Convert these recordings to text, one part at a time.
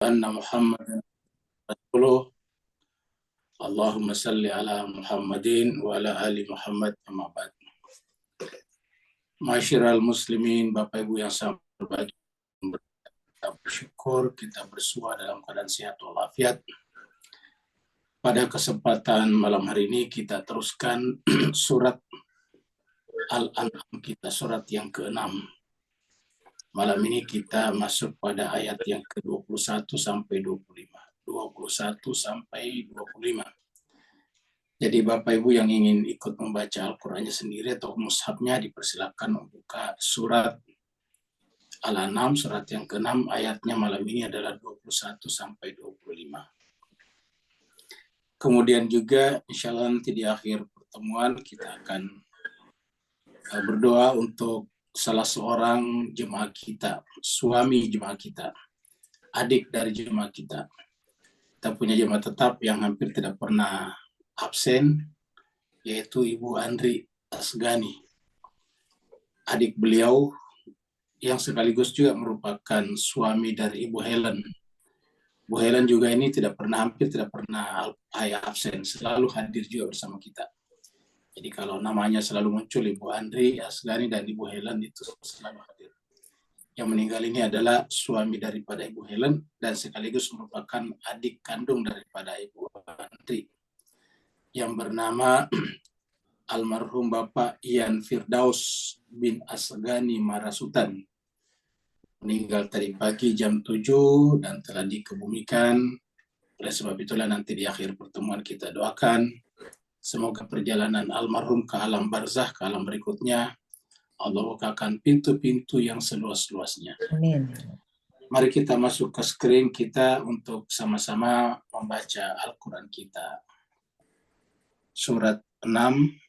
anna Muhammadan rasulullah. Allahumma salli ala Muhammadin wa ala ali Muhammad, amma ba'd. Masyiral muslimin, Bapak Ibu yang sangat berbahagia, kita bersyukur, kita bersua dalam keadaan sehat walafiat. Pada kesempatan malam hari ini kita teruskan surat Al-An'am kita, surat yang ke-6. Malam ini kita masuk pada ayat yang ke-21 sampai 25. 21 sampai 25. Jadi Bapak Ibu yang ingin ikut membaca Al-Qur'annya sendiri atau mushafnya, dipersilakan membuka surat Al-An'am, surat yang ke-6, ayatnya malam ini adalah 21 sampai 25. Kemudian juga insya Allah nanti di akhir pertemuan kita akan berdoa untuk salah seorang jemaah kita, suami jemaah kita, adik dari jemaah kita. Kita punya jemaah tetap yang hampir tidak pernah absen, yaitu Ibu Andri Asgani, adik beliau yang sekaligus juga merupakan suami dari Ibu Helen. Bu Helen juga ini hampir tidak pernah absen, selalu hadir juga bersama kita. Jadi kalau namanya selalu muncul Ibu Andri Asgani dan Ibu Helen itu selalu hadir. Yang meninggal ini adalah suami daripada Ibu Helen dan sekaligus merupakan adik kandung daripada Ibu Andri yang bernama almarhum Bapak Ian Firdaus bin Asgani Marasutan. Meninggal tadi pagi jam 7 dan telah dikebumikan. Oleh sebab itulah nanti di akhir pertemuan kita doakan semoga perjalanan almarhum ke alam barzah, ke alam berikutnya, Allah bukakan pintu-pintu yang seluas-luasnya. Amin. Mari kita masuk ke screen kita untuk sama-sama membaca Al-Quran kita. Surat 6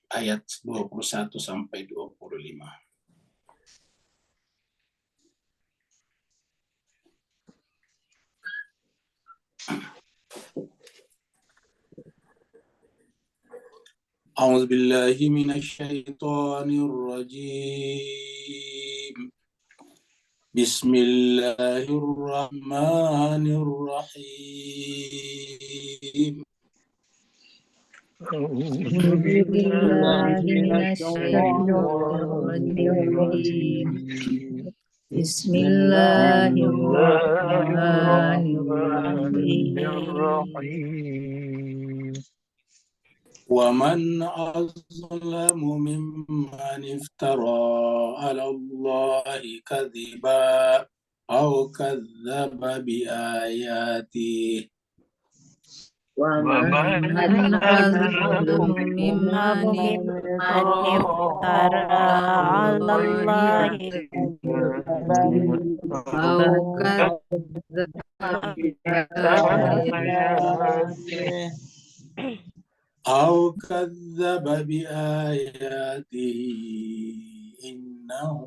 ayat 21 sampai 25. A'udzu billahi minasyaitonir rajim. Bismillahirrahmanirrahim. Bismillahirrahmanirrahim. ومن أظلم ممن افترى على الله كذبا أو كذب بآياته ومن أظلم ممن افترى على الله أو كذب بآياته إنه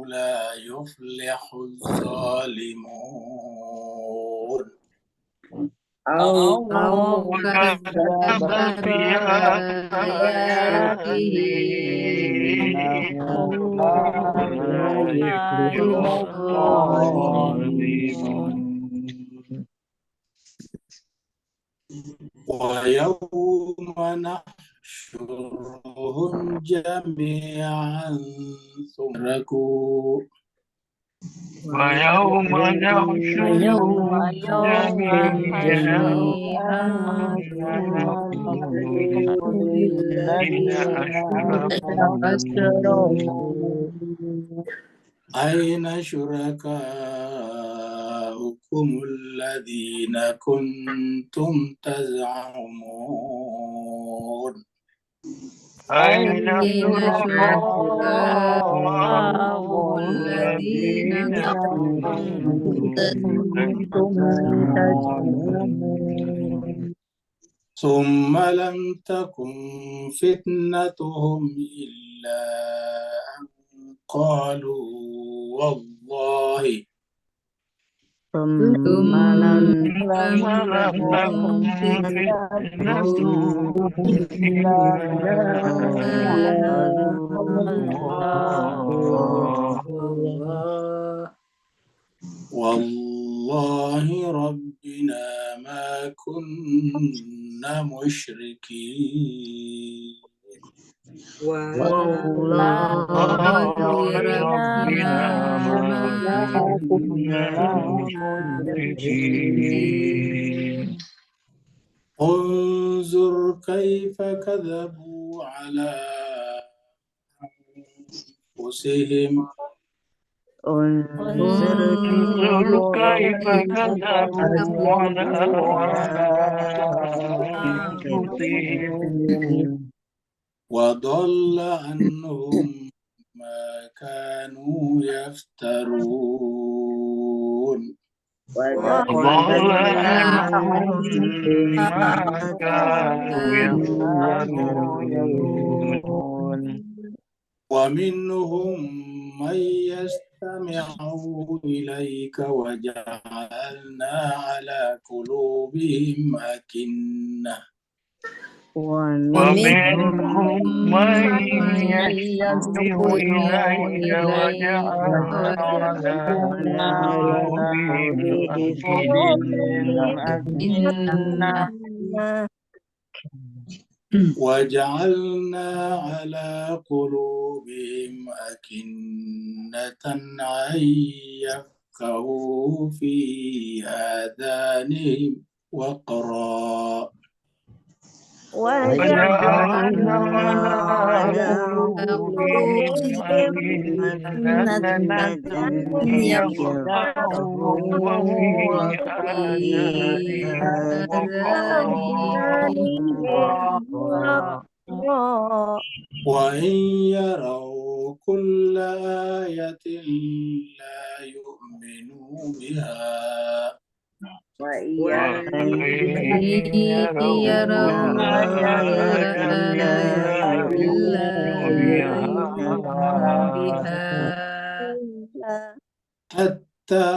لا يفلح الظالمون أو كذب بآياته إنه لا يفلح الظالمون ويوم نحشرهم جميعا ثم تركوا ويوم نحشرهم جميعا الذين أشركوا أين شركاؤكم الذين كنتم تزعمون أين شركاؤكم الذين كنتم تزعمون ثم لم تكن فتنتهم إلا أن قالوا والله ثم لم تكن فتنتهم إلا والله ربي ربنا ما كنا مشركين والله ربنا ما كنا مشركين انظر كيف كذبوا على أنفسهم انظر كيف كذبوا على أنفسهم وضل عنهم ما كانوا يفترون وضل عنهم ما كانوا يفترون ومنهم من يستمع إليك وجعلنا على قلوبهم أكنة ومنهم من يستمع إليك وجعلنا على قلوبهم أكنة وجعلنا على قلوبهم أكنة أن يفقهوا في آذانهم وقرا وجعلنا على قلوبهم أكنة أن يفقهوا في آذانهم وقرا وإن يروا كل آية لا يؤمنوا بها وإن يروا حتى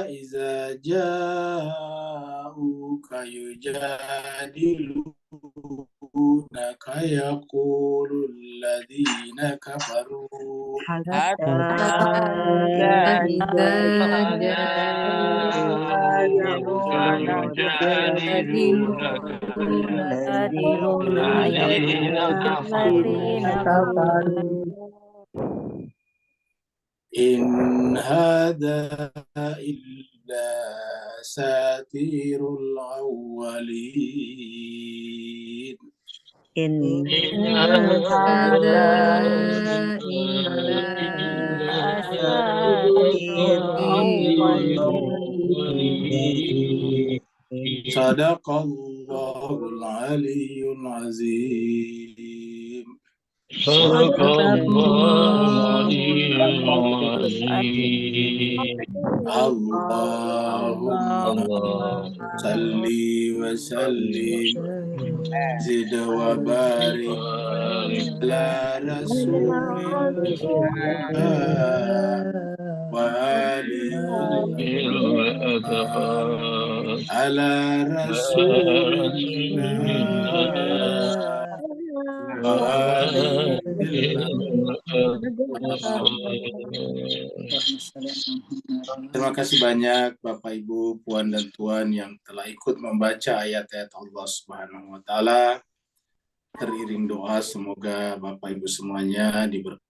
إذا جاءوك يجادلونك يقول الذين كفروا حتى إذا جاءوك يجادلونك الذين كفروا إن هذا إلا ساتير الأولين إن هذا إلا أساطير الأولين صدق الله العلي العظيم صدق الله العلي العظيم اللهم صل وسلم زد وبارك على رسول الله وآله على رسول الله وآله Terima kasih banyak Bapak Ibu, Puan dan Tuan yang telah ikut membaca ayat-ayat Allah Subhanahu wa taala. Teriring doa semoga Bapak Ibu semuanya diberkati.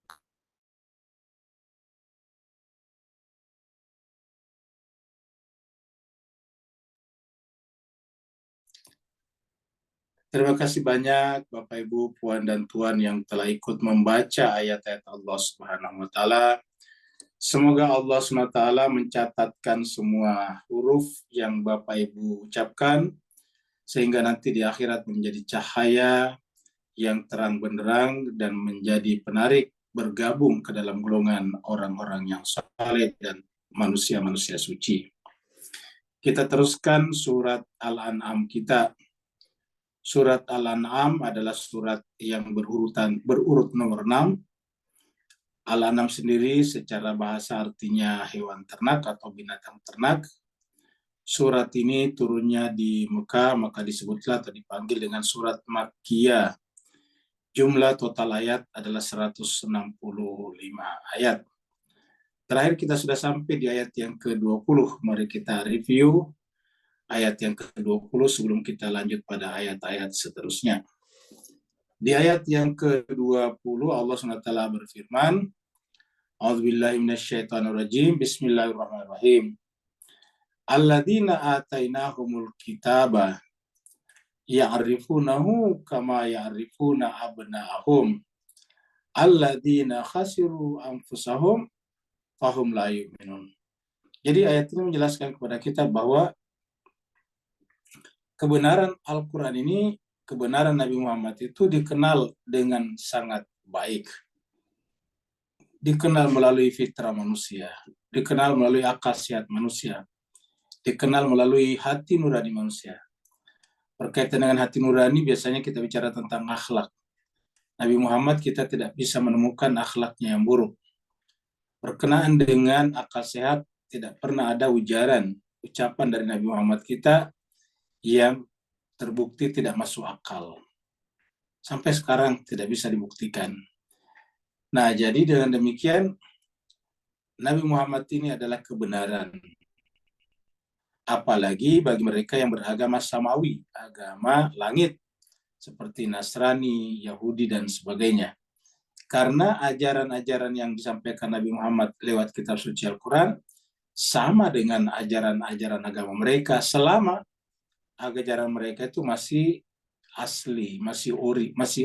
Terima kasih banyak Bapak Ibu, Puan dan Tuan yang telah ikut membaca ayat-ayat Allah Subhanahu wa taala. Semoga Allah SWT mencatatkan semua huruf yang Bapak Ibu ucapkan, sehingga nanti di akhirat menjadi cahaya yang terang benderang dan menjadi penarik bergabung ke dalam golongan orang-orang yang saleh dan manusia-manusia suci. Kita teruskan surat Al-An'am kita. Surat Al-An'am adalah surat yang berurut nomor 6. Al-An'am sendiri secara bahasa artinya hewan ternak atau binatang ternak. Surat ini turunnya di Mekah, maka disebutlah atau dipanggil dengan surat Makkiyah. Jumlah total ayat adalah 165 ayat. Terakhir kita sudah sampai di ayat yang ke-20. Mari kita review. ayat yang ke-20 sebelum kita lanjut pada ayat-ayat seterusnya. Di ayat yang ke-20 Allah SWT berfirman, A'udzubillahi minasyaitonirrajim, Bismillahirrahmanirrahim. Alladzina atainahumul kitaba ya'rifunahu kama ya'rifuna abna'ahum alladzina khasiru anfusahum fahum la yu'minun. Jadi ayat ini menjelaskan kepada kita bahwa kebenaran Al-Quran ini, kebenaran Nabi Muhammad itu dikenal dengan sangat baik. Dikenal melalui fitrah manusia, dikenal melalui akal sehat manusia, dikenal melalui hati nurani manusia. Berkaitan dengan hati nurani, biasanya kita bicara tentang akhlak. Nabi Muhammad kita tidak bisa menemukan akhlaknya yang buruk. Berkenaan dengan akal sehat, tidak pernah ada ujapan dari Nabi Muhammad kita yang terbukti tidak masuk akal. Sampai sekarang tidak bisa dibuktikan. Nah, jadi dengan demikian, Nabi Muhammad ini adalah kebenaran. Apalagi bagi mereka yang beragama samawi, agama langit, seperti Nasrani, Yahudi, dan sebagainya. Karena ajaran-ajaran yang disampaikan Nabi Muhammad lewat kitab suci Al-Quran sama dengan ajaran-ajaran agama mereka, selama ajaran mereka itu masih asli, masih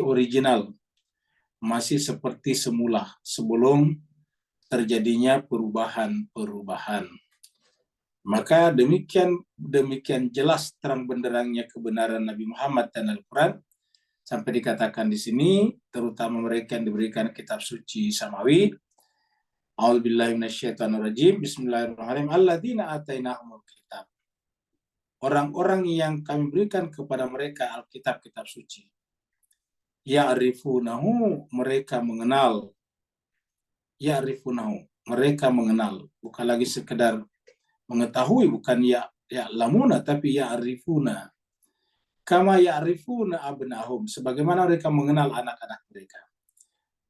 original, masih seperti semula, sebelum terjadinya perubahan-perubahan. Maka demikian jelas terang benderangnya kebenaran Nabi Muhammad dan Al-Quran, sampai dikatakan di sini, terutama mereka yang diberikan kitab suci samawi, A'udzubillahi minasyaitonirrajim, Bismillahirrahmanirrahim, alladzina atainahumul kitab. Orang-orang yang kami berikan kepada mereka Alkitab, kitab suci. Ya'rifunahu, mereka mengenal. Ya'rifunahu, mereka mengenal. Bukan lagi sekedar mengetahui, bukan ya'lamuna, tapi ya'rifuna. Kama ya'rifuna abna'ahum, sebagaimana mereka mengenal anak-anak mereka.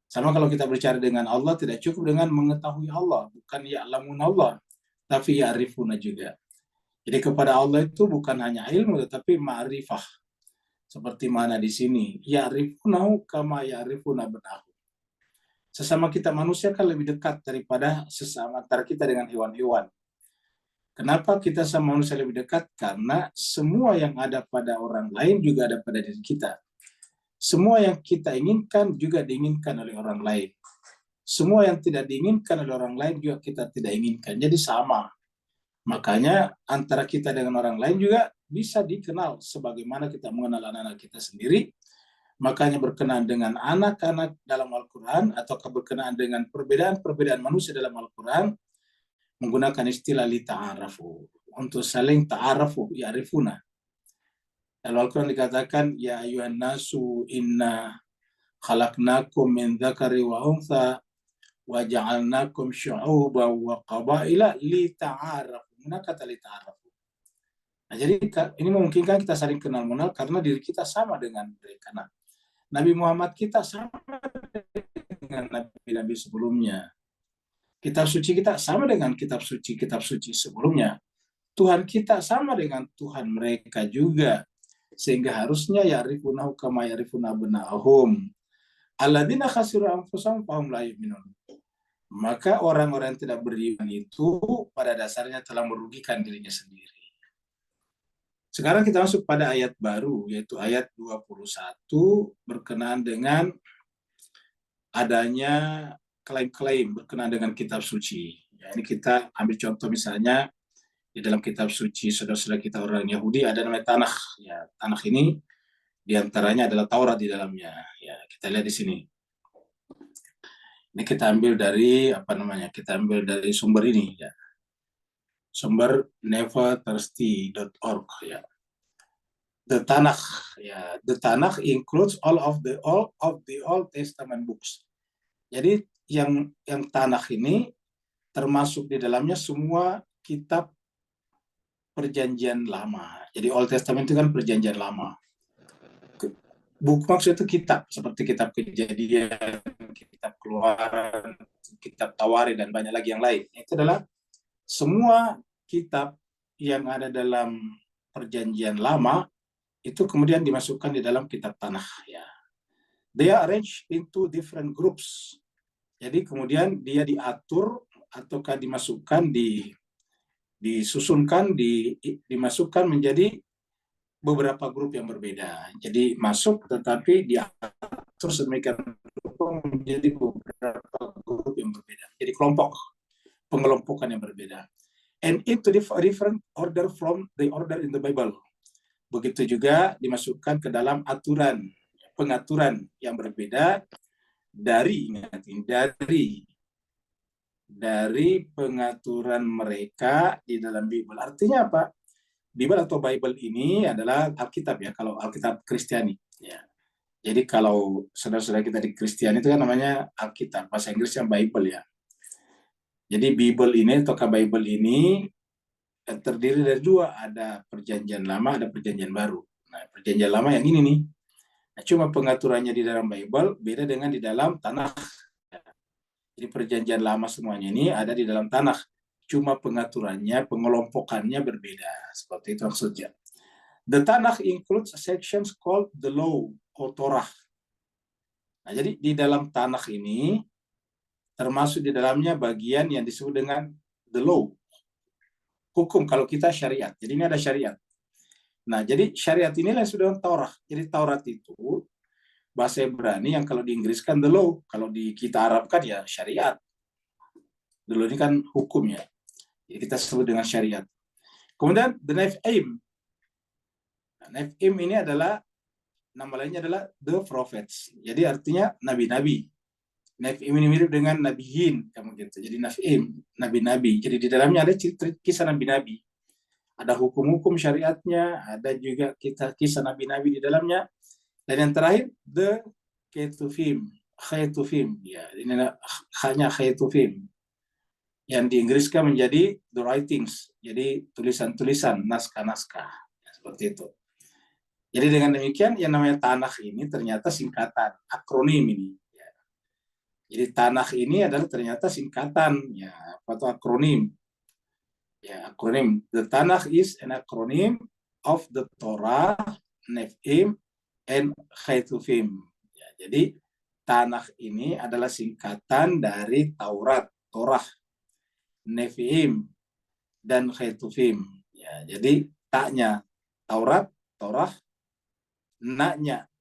Sama kalau kita bicara dengan Allah, tidak cukup dengan mengetahui Allah, bukan ya'lamuna Allah, tapi ya'rifuna juga. Jadi kepada Allah itu bukan hanya ilmu, tetapi ma'rifah. Seperti mana di sini, ya'rifunahu kama ya'rifuna abna'ahum. Sesama kita manusia kan lebih dekat daripada sesama antara kita dengan hewan-hewan. Kenapa kita sama manusia lebih dekat? Karena semua yang ada pada orang lain juga ada pada diri kita. Semua yang kita inginkan juga diinginkan oleh orang lain. Semua yang tidak diinginkan oleh orang lain juga kita tidak inginkan. Jadi sama. Makanya antara kita dengan orang lain juga bisa dikenal sebagaimana kita mengenal anak-anak kita sendiri. Makanya berkenaan dengan anak-anak dalam Al-Quran atau berkenaan dengan perbedaan-perbedaan manusia dalam Al-Quran, menggunakan istilah li ta'arafu, untuk saling ta'arafu, ya'rifuna. Dalam Al-Quran dikatakan, ya ayuhan nasu inna khalaqnakum min dzakari wa untha wa ja'alnakum syu'uban wa qabaila li ta'arafu. Mana kata li ta'arafu? Nah, jadi ini memungkinkan kita saling kenal mengenal karena diri kita sama dengan mereka. Nah, Nabi Muhammad kita sama dengan nabi-nabi sebelumnya. Kitab suci kita sama dengan kitab suci sebelumnya. Tuhan kita sama dengan Tuhan mereka juga. Sehingga harusnya ya'rifunahu kama ya'rifuna abna'ahum. Alladzina khasiru anfusahum fahum la yu'minun. Maka orang-orang yang tidak beriman itu pada dasarnya telah merugikan dirinya sendiri. Sekarang kita masuk pada ayat baru, yaitu ayat 21, berkenaan dengan adanya klaim-klaim berkenaan dengan kitab suci. Ya, ini kita ambil contoh misalnya, di dalam kitab suci saudara-saudara kita orang Yahudi ada namanya Tanakh. Ya, Tanakh ini diantaranya adalah Taurat di dalamnya. Ya, kita lihat di sini. Ini kita ambil dari Kita ambil dari sumber ini. Ya. Sumber neverthirsty.org. Ya. The Tanakh, ya, the Tanakh includes all of the Old Testament books. Jadi yang Tanakh ini termasuk di dalamnya semua kitab perjanjian lama. Jadi Old Testament itu kan perjanjian lama. Buku maksud itu kitab, seperti kitab Kejadian, kitab Keluaran, kitab Tawarik, dan banyak lagi yang lain. Itu adalah semua kitab yang ada dalam Perjanjian Lama itu kemudian dimasukkan di dalam kitab Tanakh ya. They are arranged into different groups. Jadi kemudian dia diatur ataukah dimasukkan disusunkan dimasukkan menjadi beberapa grup yang berbeda. Jadi masuk tetapi diatur sedemikian rupa menjadi beberapa grup yang berbeda. Jadi kelompok, pengelompokan yang berbeda. And into different order from the order in the Bible. Begitu juga dimasukkan ke dalam pengaturan yang berbeda dari pengaturan mereka di dalam Bible. Artinya apa? Bible atau Bible ini adalah Alkitab ya, kalau Alkitab Kristiani. Ya. Jadi kalau saudara-saudara kita di Kristiani itu kan namanya Alkitab, bahasa Inggrisnya Bible ya. Jadi Bible ini atau Bible ini terdiri dari dua, ada Perjanjian Lama, ada Perjanjian Baru. Nah, Perjanjian Lama yang ini nih. Nah, cuma pengaturannya di dalam Bible beda dengan di dalam Tanakh. Jadi Perjanjian Lama semuanya ini ada di dalam Tanakh. Cuma pengaturannya, pengelompokannya berbeda. Seperti itu maksudnya. The Tanakh includes sections called the Law or Torah. Nah, jadi di dalam Tanakh ini termasuk di dalamnya bagian yang disebut dengan the Law. Hukum kalau kita syariat. Jadi ini ada syariat. Nah, jadi syariat inilah yang sudah Taurat. Jadi Taurat itu bahasa Ibrani yang kalau diinggriskan the law, kalau kita Arabkan ya syariat. The law ini kan hukumnya. Jadi kita sebut dengan syariat. Kemudian the Nephiim. Nah, Nephiim ini adalah nama lainnya adalah the prophets. Jadi artinya nabi-nabi. Nephiim ini mirip dengan nabiyin, kamu gitu. Jadi Nephiim, nabi-nabi. Jadi di dalamnya ada kisah nabi-nabi. Ada hukum-hukum syariatnya, ada juga kisah nabi-nabi di dalamnya. Dan yang terakhir, the Ketuvim. Ya, ini hanya Ketuvim. Yang diinggriskan menjadi the writings. Jadi tulisan-tulisan, naskah-naskah. Ya, seperti itu. Jadi dengan demikian, yang namanya Tanakh ini ternyata singkatan, akronim ini. Ya. Jadi Tanakh ini adalah ternyata singkatan, ya, atau akronim. Ya, akronim. The Tanakh is an acronym of the Torah, Nephiim, and Ketuvim. Ya, jadi Tanakh ini adalah singkatan dari Taurat, Torah, Nephiim, dan Ketuvim. Ya, jadi taknya Taurat, Torah, naknya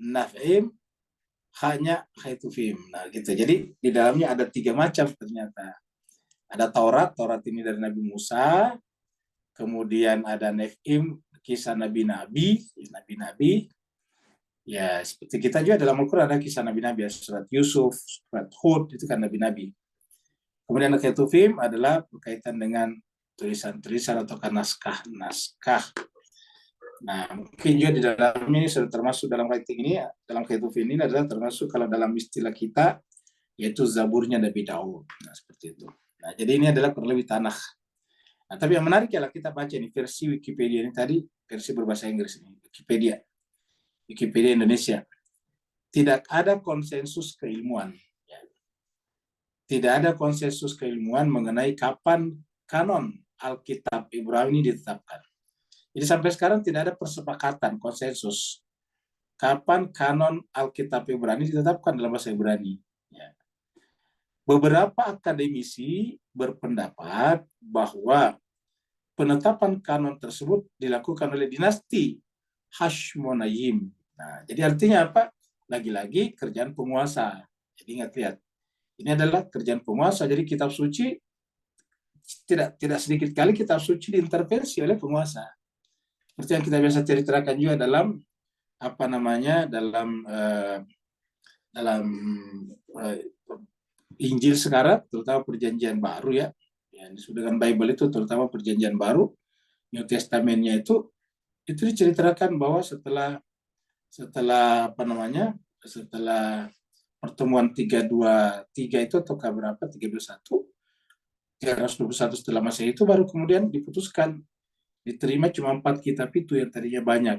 Nephiim, haknya Ketuvim. Nah, gitu. Jadi di dalamnya ada 3 macam ternyata. Ada Taurat ini dari Nabi Musa, kemudian ada Nephiim, kisah nabi-nabi, ya seperti kita juga dalam Al-Quran ada kisah nabi-nabi, surat Yusuf, surat Hud, itu kan nabi-nabi. Kemudian Ketuvim adalah berkaitan dengan tulisan-tulisan atau naskah. Nah, mungkin juga di dalamnya ini sudah termasuk dalam writing ini, dalam Ketuvim ini adalah termasuk kalau dalam istilah kita, yaitu Zaburnya Nabi Daud. Nah, seperti itu. Nah, jadi ini adalah kurang lebih Tanakh. Nah, tapi yang menarik ialah kita baca ini versi Wikipedia ini tadi, versi berbahasa Inggris ini, Wikipedia Indonesia. Tidak ada konsensus keilmuan. Ya. Tidak ada konsensus keilmuan mengenai kapan kanon Alkitab Ibrani ditetapkan. Jadi sampai sekarang tidak ada persepakatan, konsensus. Kapan kanon Alkitab Ibrani ditetapkan dalam bahasa Ibrani. Ya. Beberapa akademisi berpendapat bahwa penetapan kanon tersebut dilakukan oleh dinasti Hashmonayim. Nah, jadi artinya apa? Lagi-lagi kerjaan penguasa. Jadi ingat lihat, ini adalah kerjaan penguasa. Jadi kitab suci tidak sedikit kali kitab suci diintervensi oleh penguasa. Seperti yang kita biasa ceritakan juga dalam dalam Injil sekarang, terutama Perjanjian Baru ya. Yang disebut dengan Bible itu terutama Perjanjian Baru, New Testament-nya itu diceritakan bahwa setelah pertemuan 323 itu atau berapa 321 setelah Masehi itu baru kemudian diputuskan diterima cuma 4 kitab itu yang tadinya banyak,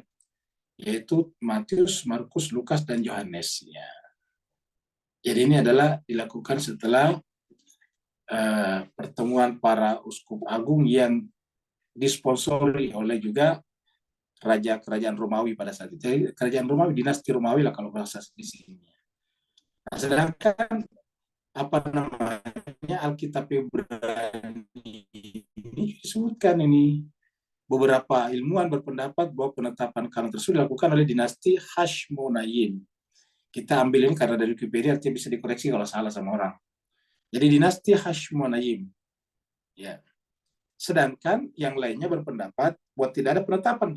yaitu Matius, Markus, Lukas, dan Yohanes. Ya. Jadi ini adalah dilakukan setelah pertemuan para uskup agung yang disponsori oleh juga raja kerajaan Romawi pada saat itu. Jadi, kerajaan Romawi, dinasti Romawi lah kalau bahasa di sini. Nah, sedangkan apa namanya Alkitab Ibrani ini disebutkan ini beberapa ilmuwan berpendapat bahwa penetapan kanon tersebut dilakukan oleh dinasti Hashmonaim. Kita ambil ini karena dari Wikipedia, artinya bisa dikoreksi kalau salah sama orang. Jadi dinasti Hashmonaim. Ya. Sedangkan yang lainnya berpendapat bahwa tidak ada penetapan.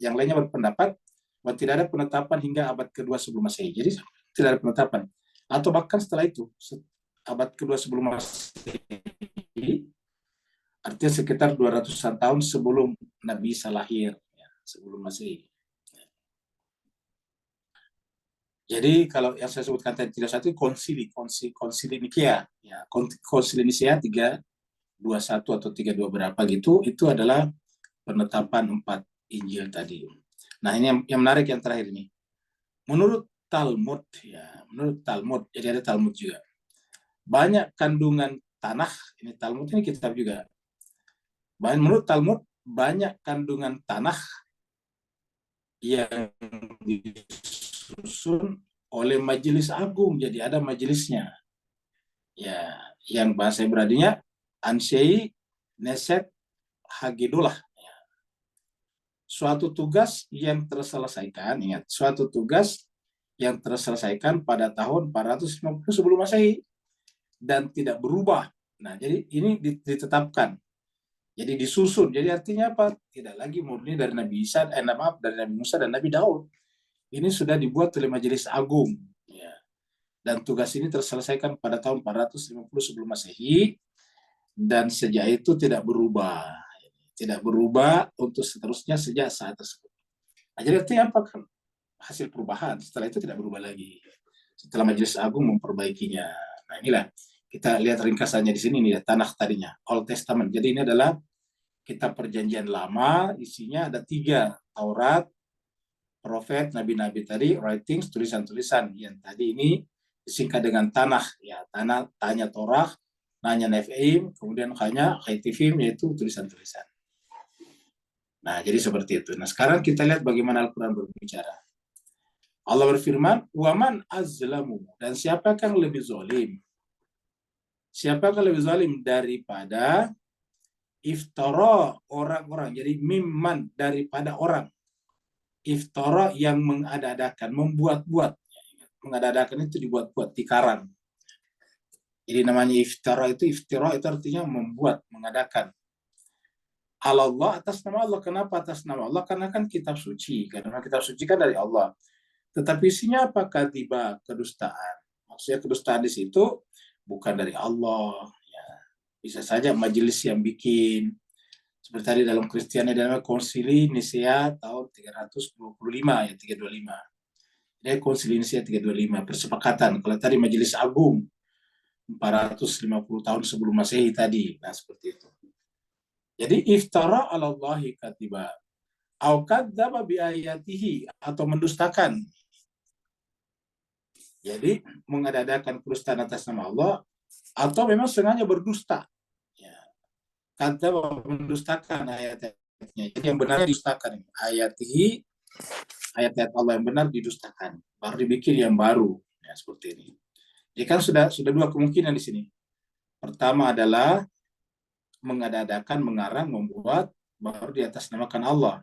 Yang lainnya berpendapat bahwa tidak ada penetapan hingga abad kedua sebelum Masehi. Jadi tidak ada penetapan. Atau bahkan setelah itu, abad kedua sebelum Masehi, artinya sekitar 200-an tahun sebelum Nabi Isa lahir, ya, sebelum Masehi. Jadi kalau yang saya sebutkan tadi tidak satu konsili Nikea, ya, konsili Nikea 321 atau 32 berapa gitu, itu adalah penetapan 4 Injil tadi. Nah ini yang menarik yang terakhir ini. Menurut Talmud, ya, menurut Talmud, jadi ada Talmud juga. Banyak kandungan tanah, ini Talmud ini kitab juga. Menurut Talmud banyak kandungan tanah yang disusun oleh Majelis Agung, jadi ada majelisnya. Ya, yang bahasa Ibraninya Ansei Neset Hagidullah. Ya. Suatu tugas yang terselesaikan, ingat, suatu tugas yang terselesaikan pada tahun 450 sebelum Masehi dan tidak berubah. Nah, jadi ini ditetapkan. Jadi disusun. Jadi artinya apa? Tidak lagi murni dari Nabi Isa, dari Nabi Musa dan Nabi Daud. Ini sudah dibuat oleh Majelis Agung. Ya. Dan tugas ini terselesaikan pada tahun 450 sebelum Masehi dan sejak itu tidak berubah. Tidak berubah untuk seterusnya sejak saat tersebut. Nah, jadi artinya apa? Kan hasil perubahan. Setelah itu tidak berubah lagi. Setelah Majelis Agung memperbaikinya. Nah, inilah kita lihat ringkasannya di sini nih, tanah tadinya, Old Testament. Jadi ini adalah kitab perjanjian lama, isinya ada 3, Taurat, Profet, Nabi-Nabi tadi, writings, tulisan-tulisan. Yang tadi ini disingkat dengan tanah, ya, tanah, tanya Torah, nanya Nefi'im, kemudian hanya Khaitifim, yaitu tulisan-tulisan. Nah, jadi seperti itu. Nah, sekarang kita lihat bagaimana Al-Quran berbicara. Allah berfirman, "Waman azlamu," dan siapakah yang lebih zalim? Siapakah lebih zalim daripada iftara orang-orang. Jadi mimman daripada orang. Iftara yang mengada-adakan, membuat-buat. Mengada-adakan itu dibuat-buat, dikarang. Jadi namanya iftara itu artinya membuat, mengadakan. Allah atas nama Allah. Kenapa atas nama Allah? Karena kan kitab suci. Karena kitab suci kan dari Allah. Tetapi isinya apa? Kadiba, kedustaan. Maksudnya kedustaan di situ bukan dari Allah. Ya. Bisa saja majelis yang bikin. Seperti tadi dalam Kristiani dalam Konsili Nisea tahun 325 ya 325. Jadi Konsili Nisea 325 persepakatan. Kalau tadi Majelis Agung 450 tahun sebelum Masehi tadi. Nah, seperti itu. Jadi iftara 'ala Allahi katiba au kadzdzaba bi ayatihi atau mendustakan. Jadi mengada-adakan kedustaan atas nama Allah atau memang sengaja berdusta. Kata mendustakan ayat-ayatnya. Jadi yang benar didustakan. Ayatihi, ayat-ayat Allah yang benar didustakan. Baru dibikin yang baru. Ya, seperti ini. Jadi kan sudah 2 kemungkinan di sini. Pertama adalah mengada-adakan, mengarang, membuat, baru di atas namakan Allah.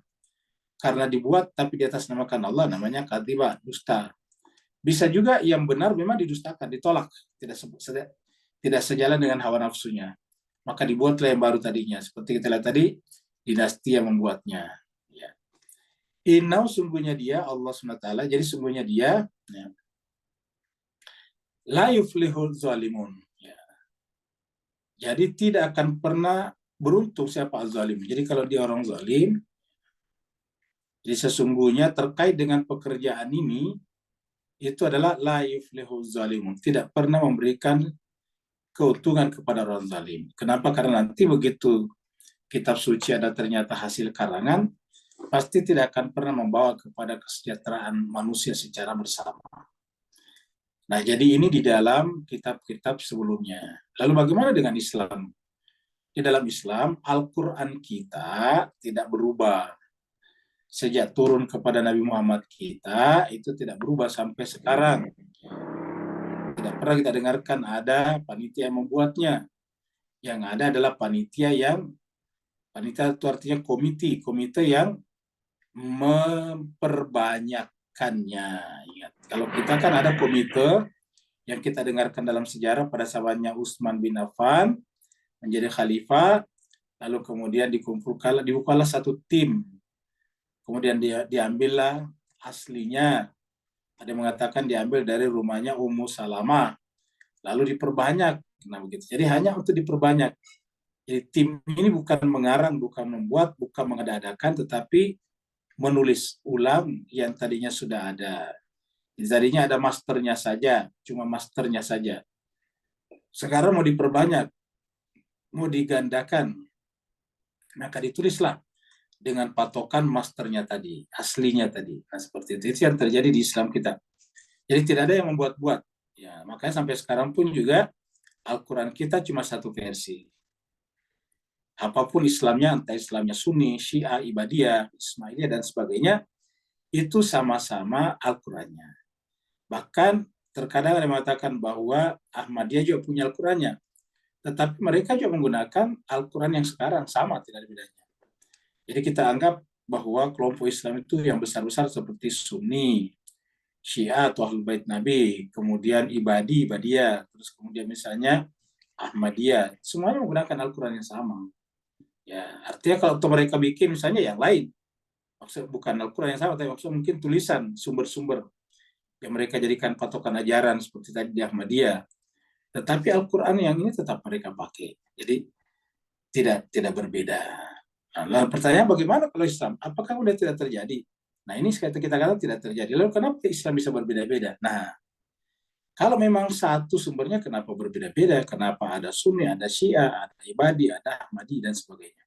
Karena dibuat tapi di atas namakan Allah, namanya kadzdzaba, dusta. Bisa juga yang benar memang didustakan, ditolak. Tidak sejalan dengan hawa nafsunya. Maka dibuatlah yang baru tadinya. Seperti kita lihat tadi, dinasti yang membuatnya. Ya. Innau sungguhnya dia, Allah SWT, jadi sungguhnya dia, ya, la yuflihul zalimun. Ya. Jadi tidak akan pernah beruntung siapa zalim. Jadi kalau dia orang zalim, jadi sesungguhnya terkait dengan pekerjaan ini, itu adalah la yuflihul zalimun. Tidak pernah memberikan keuntungan kepada orang zalim. Kenapa? Karena nanti begitu kitab suci ada ternyata hasil karangan, pasti tidak akan pernah membawa kepada kesejahteraan manusia secara bersama. Nah, jadi ini di dalam kitab-kitab sebelumnya. Lalu bagaimana dengan Islam? di dalam Islam, Al-Quran kita tidak berubah. Sejak turun kepada Nabi Muhammad kita, itu tidak berubah sampai sekarang. Tidak pernah kita dengarkan ada panitia yang membuatnya. Yang ada adalah panitia itu artinya komite yang memperbanyakkannya. Ingat, kalau kita kan ada komite yang kita dengarkan dalam sejarah pada zamannya Utsman bin Affan menjadi khalifah, lalu kemudian dibukalah satu tim, kemudian diambillah aslinya. Ada yang mengatakan diambil dari rumahnya Ummu Salamah, lalu diperbanyak. Nah begitu. Jadi hanya untuk diperbanyak. Jadi tim ini bukan mengarang, bukan membuat, bukan mengada-adakan, tetapi menulis ulang yang tadinya sudah ada. Jadi tadinya ada masternya saja, cuma masternya saja. Sekarang mau diperbanyak, mau digandakan, maka ditulislah dengan patokan masternya tadi, aslinya tadi. Nah seperti itu yang terjadi di Islam kita. Jadi tidak ada yang membuat-buat. Ya, makanya sampai sekarang pun juga Al-Quran kita cuma satu versi. Apapun Islamnya, entah Islamnya Sunni, Syiah, Ibadiyah, Ismailiyah, dan sebagainya, itu sama-sama Al-Qurannya. Bahkan terkadang ada yang mengatakan bahwa Ahmadiyah juga punya Al-Qurannya. Tetapi mereka juga menggunakan Al-Quran yang sekarang, sama, tidak ada bedanya. Jadi kita anggap bahwa kelompok Islam itu yang besar-besar seperti Sunni, Syiah atau Ahlul Bait Nabi, kemudian Ibadiyah, terus kemudian misalnya Ahmadiyah, semuanya menggunakan Al-Quran yang sama. Ya, artinya kalau mereka bikin misalnya yang lain, maksud bukan Al-Quran yang sama, tapi maksud mungkin tulisan, sumber-sumber yang mereka jadikan patokan ajaran seperti tadi di Ahmadiyah. Tetapi Al-Quran yang ini tetap mereka pakai. Jadi tidak berbeda. Nah, pertanyaan bagaimana kalau Islam? Apakah sudah tidak terjadi? Nah, ini kita katakan tidak terjadi. Lalu kenapa Islam bisa berbeda-beda? Nah, kalau memang satu sumbernya kenapa berbeda-beda? Kenapa ada Sunni, ada Syiah, ada Ibadi, ada Ahmadi, dan sebagainya?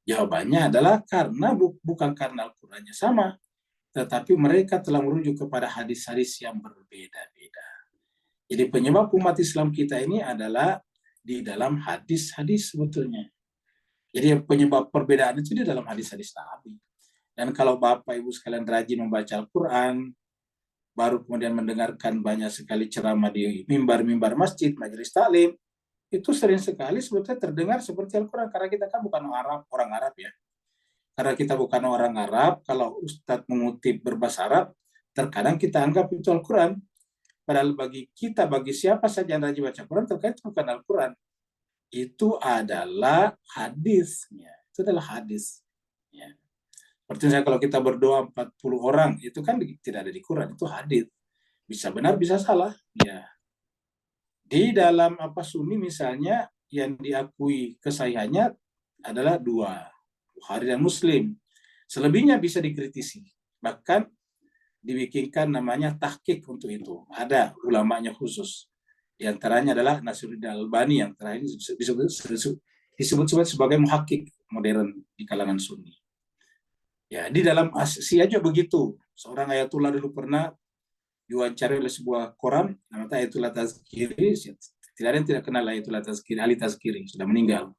Jawabannya adalah karena bukan karena Al-Qurannya sama, tetapi mereka telah merujuk kepada hadis-hadis yang berbeda-beda. Jadi penyebab umat Islam kita ini adalah di dalam hadis-hadis sebetulnya. Jadi penyebab perbedaan itu di dalam hadis-hadis Nabi. Dan kalau Bapak Ibu sekalian rajin membaca Al-Quran, baru kemudian mendengarkan banyak sekali ceramah di mimbar-mimbar masjid, majelis taklim, itu sering sekali sebetulnya terdengar seperti Al-Quran, karena kita kan bukan orang Arab ya. Karena kita bukan orang Arab, kalau Ustadz mengutip berbahasa Arab, terkadang kita anggap itu Al-Quran. Padahal bagi siapa saja yang rajin baca Al-Quran, terkait itu bukan Al-Quran. Itu adalah hadisnya. Itu adalah hadis. Ya. Seperti misalnya kalau kita berdoa 40 orang, itu kan tidak ada di Quran, itu hadis. Bisa benar, bisa salah. Ya. Di dalam Sunni misalnya, yang diakui kesahihannya adalah 2, Bukhari dan Muslim. Selebihnya bisa dikritisi. Bahkan dibikinkan namanya tahqiq untuk itu. Ada ulamanya khusus. Di antaranya adalah Nasiruddin Albani yang terakhir disebut sebagai muhakkik modern di kalangan Sunni. Ya, di dalam Syiah juga begitu. Seorang ayatullah dulu pernah diwawancari oleh sebuah koran, namanya Ayatullah Tazkiri. Tidak ada yang tidak kenal Ayatullah Tazkiri, Ali Tazkiri, sudah meninggal.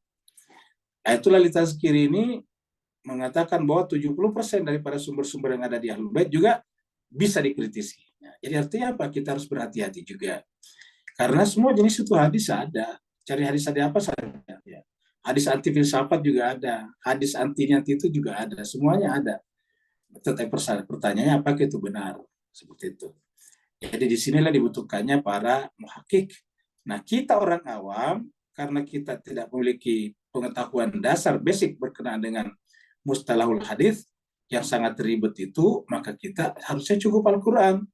Ayatullah Ali Tazkiri ini mengatakan bahwa 70% daripada sumber-sumber yang ada di Ahlul Bait juga bisa dikritisi. Jadi artinya apa? Kita harus berhati-hati juga. Karena semua jenis itu hadis ada. Cari hadis ada apa saja. Ya. Hadis anti filsafat juga ada. Hadis anti itu juga ada. Semuanya ada. Tetapi pertanyaannya apakah itu benar? Seperti itu. Jadi disinilah dibutuhkannya para muhakkik. Nah, kita orang awam, karena kita tidak memiliki pengetahuan dasar basic berkenaan dengan mustalahul hadis yang sangat ribet itu, maka kita harusnya cukup Al-Quran.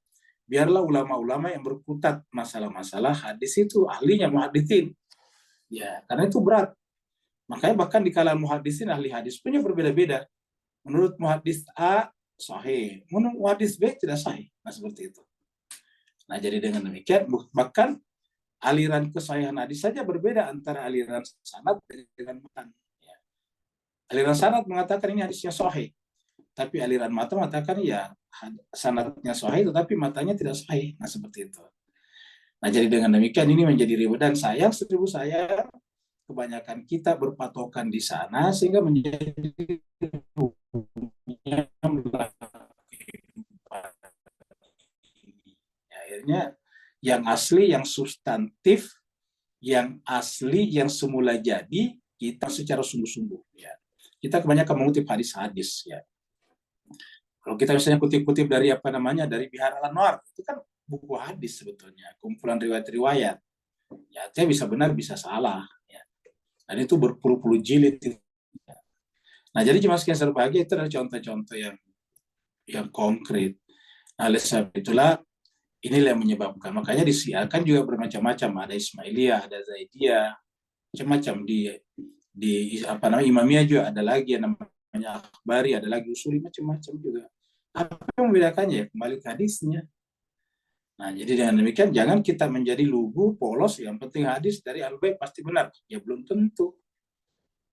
Biarlah ulama-ulama yang berkutat masalah-masalah hadis itu ahlinya muhaditsin. Ya, karena itu berat. Makanya bahkan di kalangan muhaditsin, ahli hadis punya berbeda-beda. Menurut muhadis A sahih, menurut muhadis B tidak sahih. Nah, seperti itu. Nah, jadi dengan demikian bahkan aliran kesahihan hadis saja berbeda antara aliran sanad dengan matan. Ya. Aliran sanad mengatakan ini hadisnya sahih. Tapi aliran mata mengatakan ya sanadnya sahih tetapi matanya tidak sahih. Nah, seperti itu. Nah, jadi dengan demikian ini menjadi ribet dan sayang kebanyakan kita berpatokan di sana sehingga menjadi akhirnya yang asli, yang substantif, yang asli, yang semula jadi kita secara sungguh-sungguh. Ya. Kita kebanyakan mengutip hadis-hadis. Ya. Kalau kita misalnya kutip-kutip dari dari Bihar Al-Anwar, itu kan buku hadis sebetulnya, kumpulan riwayat-riwayat. Ya, artinya bisa benar, bisa salah. Ya. Dan itu berpuluh-puluh jilid. Ya. Nah, jadi jemaah sekalian berbahagia itu adalah contoh-contoh yang konkret. Nah, oleh sebab itulah inilah yang menyebabkan. Makanya disiarkan juga bermacam-macam. Ada Ismailiyah, ada Zaidiyah, macam-macam di Imamiyah juga ada lagi yang namanya Akhbari, ada lagi Usuli, macam-macam juga. Apa yang membedakannya? Kembali ke hadisnya. Nah, jadi dengan demikian jangan kita menjadi lugu, polos, yang penting hadis dari Al-Bait pasti benar. Ya belum tentu.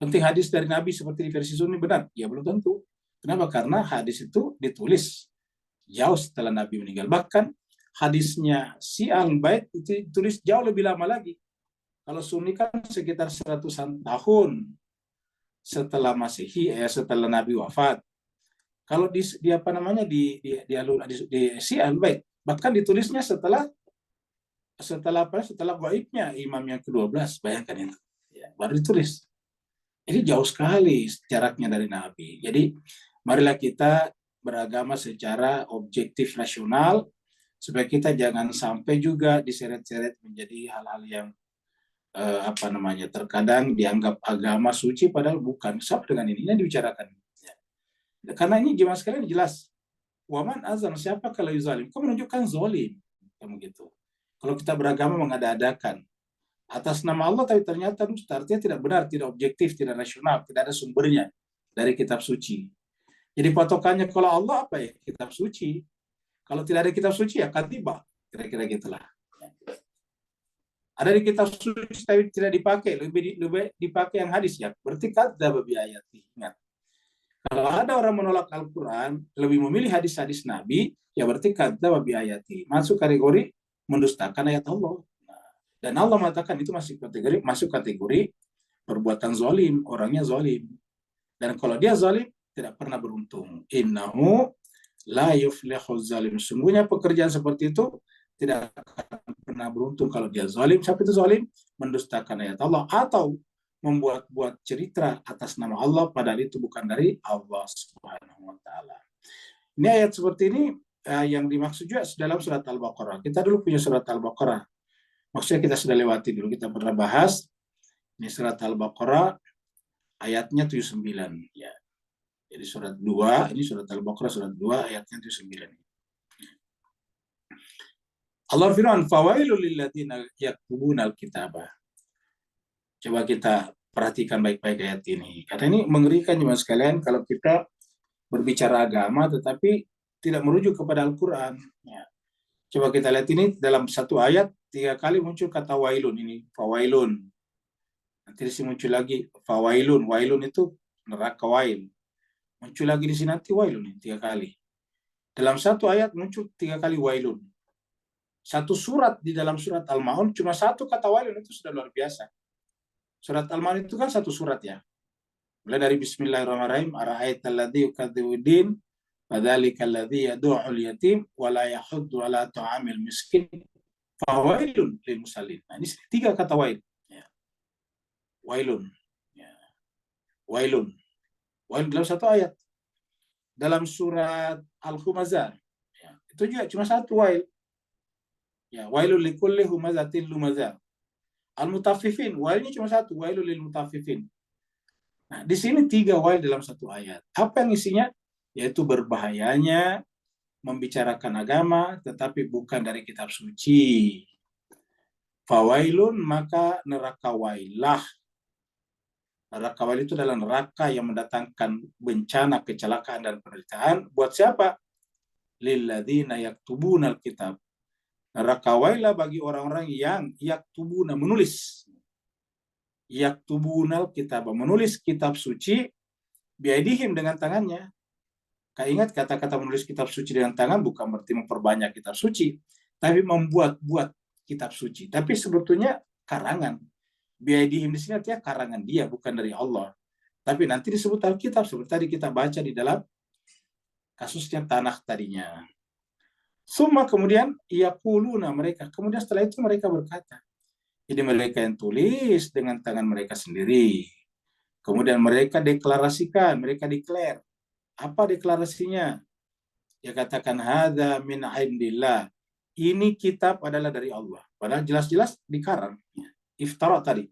Penting hadis dari Nabi seperti di versi Sunni benar. Ya belum tentu. Kenapa? Karena hadis itu ditulis jauh setelah Nabi meninggal. Bahkan hadisnya si Al-Bait itu ditulis jauh lebih lama lagi. Kalau Sunni kan sekitar 100-an tahun setelah Masehi, setelah Nabi wafat. Kalau di si Al-Bait bahkan ditulisnya setelah gaibnya imam yang ke-12, bayangkan itu. Ya, baru ditulis. Jadi jauh sekali jaraknya dari Nabi. Jadi marilah kita beragama secara objektif rasional supaya kita jangan sampai juga diseret-seret menjadi hal-hal yang terkadang dianggap agama suci padahal bukan. Sama dengan ini dibicarakan. Ya. Karena ini jemaah sekalian jelas. Waman azam, siapa kalau zalim? Kau menunjukkan zalim. Kamu gitu. Kalau kita beragama mengada-adakan atas nama Allah tapi ternyata artinya tidak benar, tidak objektif, tidak rasional, tidak ada sumbernya dari kitab suci. Jadi patokannya kalau Allah apa ya? Kitab suci. Kalau tidak ada kitab suci ya katibah. Kira-kira gitulah. Ada di kitab suci tapi tidak dipakai, lebih dipakai yang hadis ya. Berarti kadzdzaba bi ayati. Ingat. Kalau ada orang menolak Al-Quran, lebih memilih hadis-hadis Nabi, ya berarti kadzdzaba bi ayati. Masuk kategori mendustakan ayat Allah. Dan Allah mengatakan itu masuk kategori perbuatan zalim, orangnya zalim. Dan kalau dia zalim, tidak pernah beruntung. Innahu la yuflihu zalim. Sungguhnya pekerjaan seperti itu tidak akan pernah beruntung kalau dia zalim. Siapa itu zalim? Mendustakan ayat Allah atau membuat-buat cerita atas nama Allah padahal itu bukan dari Allah Subhanahu wa taala. Ini ayat seperti ini yang dimaksud juga dalam surat Al-Baqarah. Kita dulu punya surat Al-Baqarah. Maksudnya kita sudah lewati dulu, kita pernah bahas. Ini surat Al-Baqarah ayatnya 79 ya. Jadi surat 2, ini surat Al-Baqarah surat 2 ayatnya 79. Allah firman, "Fawailul lilladzina yaktubuna al-kitaba." Coba kita perhatikan baik-baik ayat ini. Karena ini mengerikan jemaah sekalian kalau kita berbicara agama tetapi tidak merujuk kepada Al-Qur'an ya. Coba kita lihat ini dalam satu ayat 3 kali muncul kata wailun ini, fawailun. Nanti di sini muncul lagi fawailun, wailun itu neraka wail. Muncul lagi di sini nanti wailun 3 kali. Dalam satu ayat muncul 3 kali wailun. Satu surat di dalam surat Al-Ma'un cuma satu kata wailun itu sudah luar biasa. Surat Al-Ma'un itu kan satu surat ya. Mulai dari Bismillahirrahmanirrahim, ara'aital ladzi yukadzibu din, fadzalikal ladzi yad'ul yatim wa la yahuddu ala ta'amil miskin. Fawailun lil musallin. Nah, ini 3 kata wail. Ya. Wailun. Ya. Wailun. Wailun dalam satu ayat. Dalam surat Al-Humazah. Ya. Itu juga cuma satu wail. Ya, wailul likulli humazatin lumazah. Al-Mutaffifin, wailnya cuma satu, wailul lil mutaffifin. Nah, di sini 3 wail dalam satu ayat. Apa yang isinya? Yaitu berbahayanya membicarakan agama tetapi bukan dari kitab suci. Fawailun, maka neraka wailah. Neraka wail itu adalah neraka yang mendatangkan bencana, kecelakaan dan penderitaan buat siapa? Lilladzina yaktubunal kitab. Neraka wailah bagi orang-orang yang yaktubuna, menulis. Yaktubunal kitab, menulis kitab suci biaidihim dengan tangannya. Ingat kata-kata menulis kitab suci dengan tangan bukan berarti memperbanyak kitab suci, tapi membuat-buat kitab suci. Tapi sebetulnya karangan. Biaidihim di sini artinya karangan dia, bukan dari Allah. Tapi nanti disebut Alkitab, seperti tadi kita baca di dalam kasusnya tanah tadinya. Summa kemudian yaquluna mereka. Kemudian setelah itu mereka berkata. Jadi mereka yang tulis dengan tangan mereka sendiri. Kemudian mereka deklarasikan, mereka declare. Apa deklarasinya? Dia katakan hadza min indillah. Ini kitab adalah dari Allah. Padahal jelas-jelas dikarang. Iftara tadi.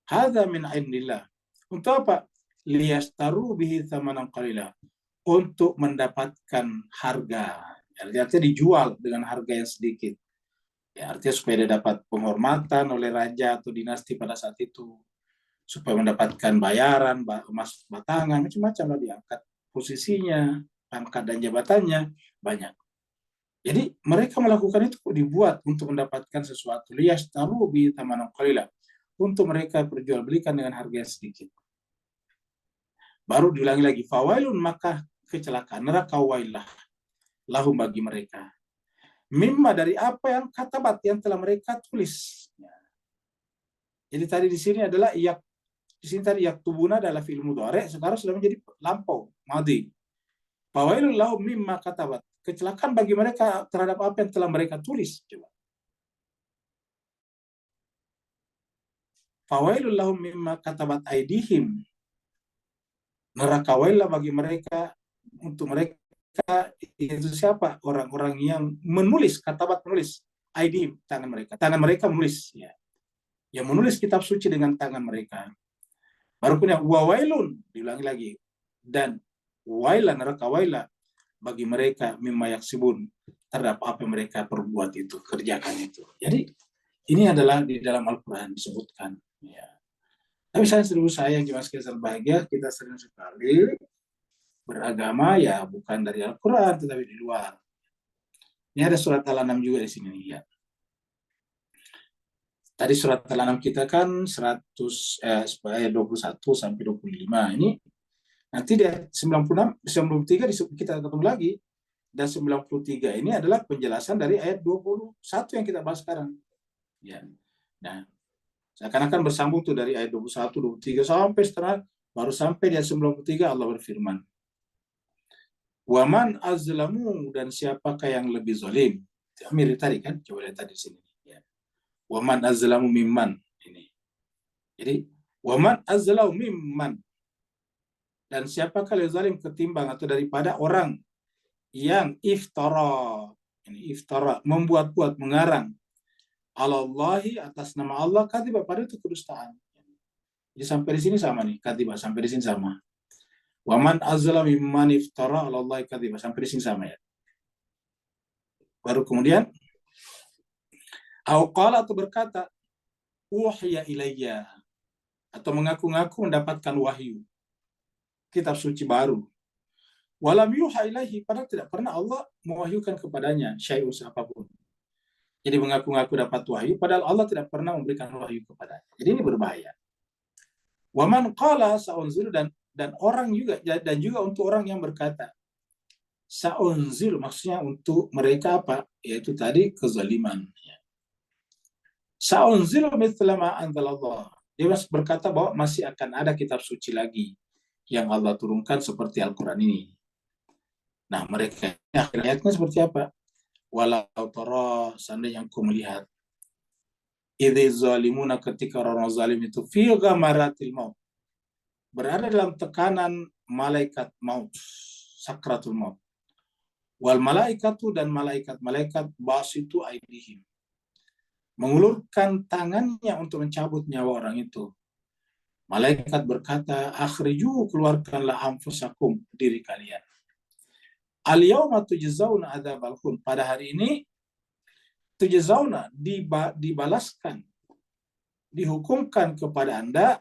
Hadza min indillah. Untuk apa? Liyastaru bihi tsamanan qalila. Untuk mendapatkan harga. Artinya dijual dengan harga yang sedikit. Ya, artinya supaya dia dapat penghormatan oleh raja atau dinasti pada saat itu. Supaya mendapatkan bayaran, emas batangan, macam-macam lah diangkat posisinya, pangkat dan jabatannya, banyak. Jadi mereka melakukan itu dibuat untuk mendapatkan sesuatu. Liyastaru bihi tsamanan qalila. Untuk mereka perjualbelikan dengan harga yang sedikit. Baru diulangi lagi, fawailun maka kecelakaan, neraka wailah lahum bagi mereka. Mimma dari apa yang katabat yang telah mereka tulis. Jadi tadi di sini adalah di sini tadi yaktubuna adalah fi'il mudhari', sekarang sudah menjadi lampau, madhi. Fawailun lahum mimma katabat. Kecelakaan bagi mereka terhadap apa yang telah mereka tulis. Coba. Fawailun lahum mimma katabat aidihim. Neraka wailah bagi mereka, untuk mereka itu siapa? Orang-orang yang menulis, katabat menulis, aidihim, tangan mereka menulis, ya. Yang menulis kitab suci dengan tangan mereka. Baru punya wawailun, diulangi lagi, dan wailah, neraka wailah bagi mereka mimma yaksibun, terhadap apa yang mereka perbuat itu, kerjakan itu. Jadi ini adalah di dalam Al-Quran disebutkan, ya. Tapi saya yang jemaah sekalian bahagia, kita sering sekali beragama ya bukan dari Al-Quran tetapi di luar. Ini ada surat Al-An'am juga di sini ya. Tadi surat Al-An'am kita kan 21 sampai 25. Ini nanti di 96, 93 kita ketemu lagi. Dan 93 ini adalah penjelasan dari ayat 21 yang kita bahas sekarang. Ya. Nah, seakan-akan bersambung tuh dari ayat 21, 23 sampai setengah, baru sampai di ayat 93 Allah berfirman. Waman azlamu, dan siapakah yang lebih zalim? Mirip tadi kan, coba lihat tadi sini. Ya. Waman azlamu mimman, ini. Jadi waman azlamu mimman, dan siapakah yang zalim ketimbang atau daripada orang yang iftara, ini iftara, membuat-buat, mengarang Allahi atas nama Allah kadzib, pada itu kedustaan. Jadi sampai di sini sama nih, kadzib sampai di sini sama. Waman azlam mimman iftara 'ala Allahi kadzib, sampai di sini sama ya. Baru kemudian au qala, atau berkata wahya ilayya, atau mengaku-ngaku mendapatkan wahyu kitab suci baru. Walam yuha ilaihi, padahal tidak pernah Allah mewahyukan kepadanya syai'un apapun. Jadi mengaku-ngaku dapat wahyu, padahal Allah tidak pernah memberikan wahyu kepadanya. Jadi ini berbahaya. Waman qala sa'unzil, dan orang juga, dan juga untuk orang yang berkata sa'unzil, maksudnya untuk mereka apa? Yaitu tadi kezaliman. Sa'unzil mithla ma anzalallah. Dia berkata bahwa masih akan ada kitab suci lagi yang Allah turunkan seperti Al-Quran ini. Nah, mereka akhir ayatnya seperti apa? Walau tara, seandainya engkau melihat, idz zalimuna, ketika orang zalim itu fi ghamaratil maut, berada dalam tekanan malaikat maut, sakratul maut. Wal malaikatu, dan malaikat basitu aidihim, mengulurkan tangannya untuk mencabut nyawa orang itu. Malaikat berkata, akhriju, keluarkanlah anfusakum, diri kalian. Al-yawma tujzauna adzabal khun, pada hari ini tujzauna, dibalaskan, dihukumkan kepada Anda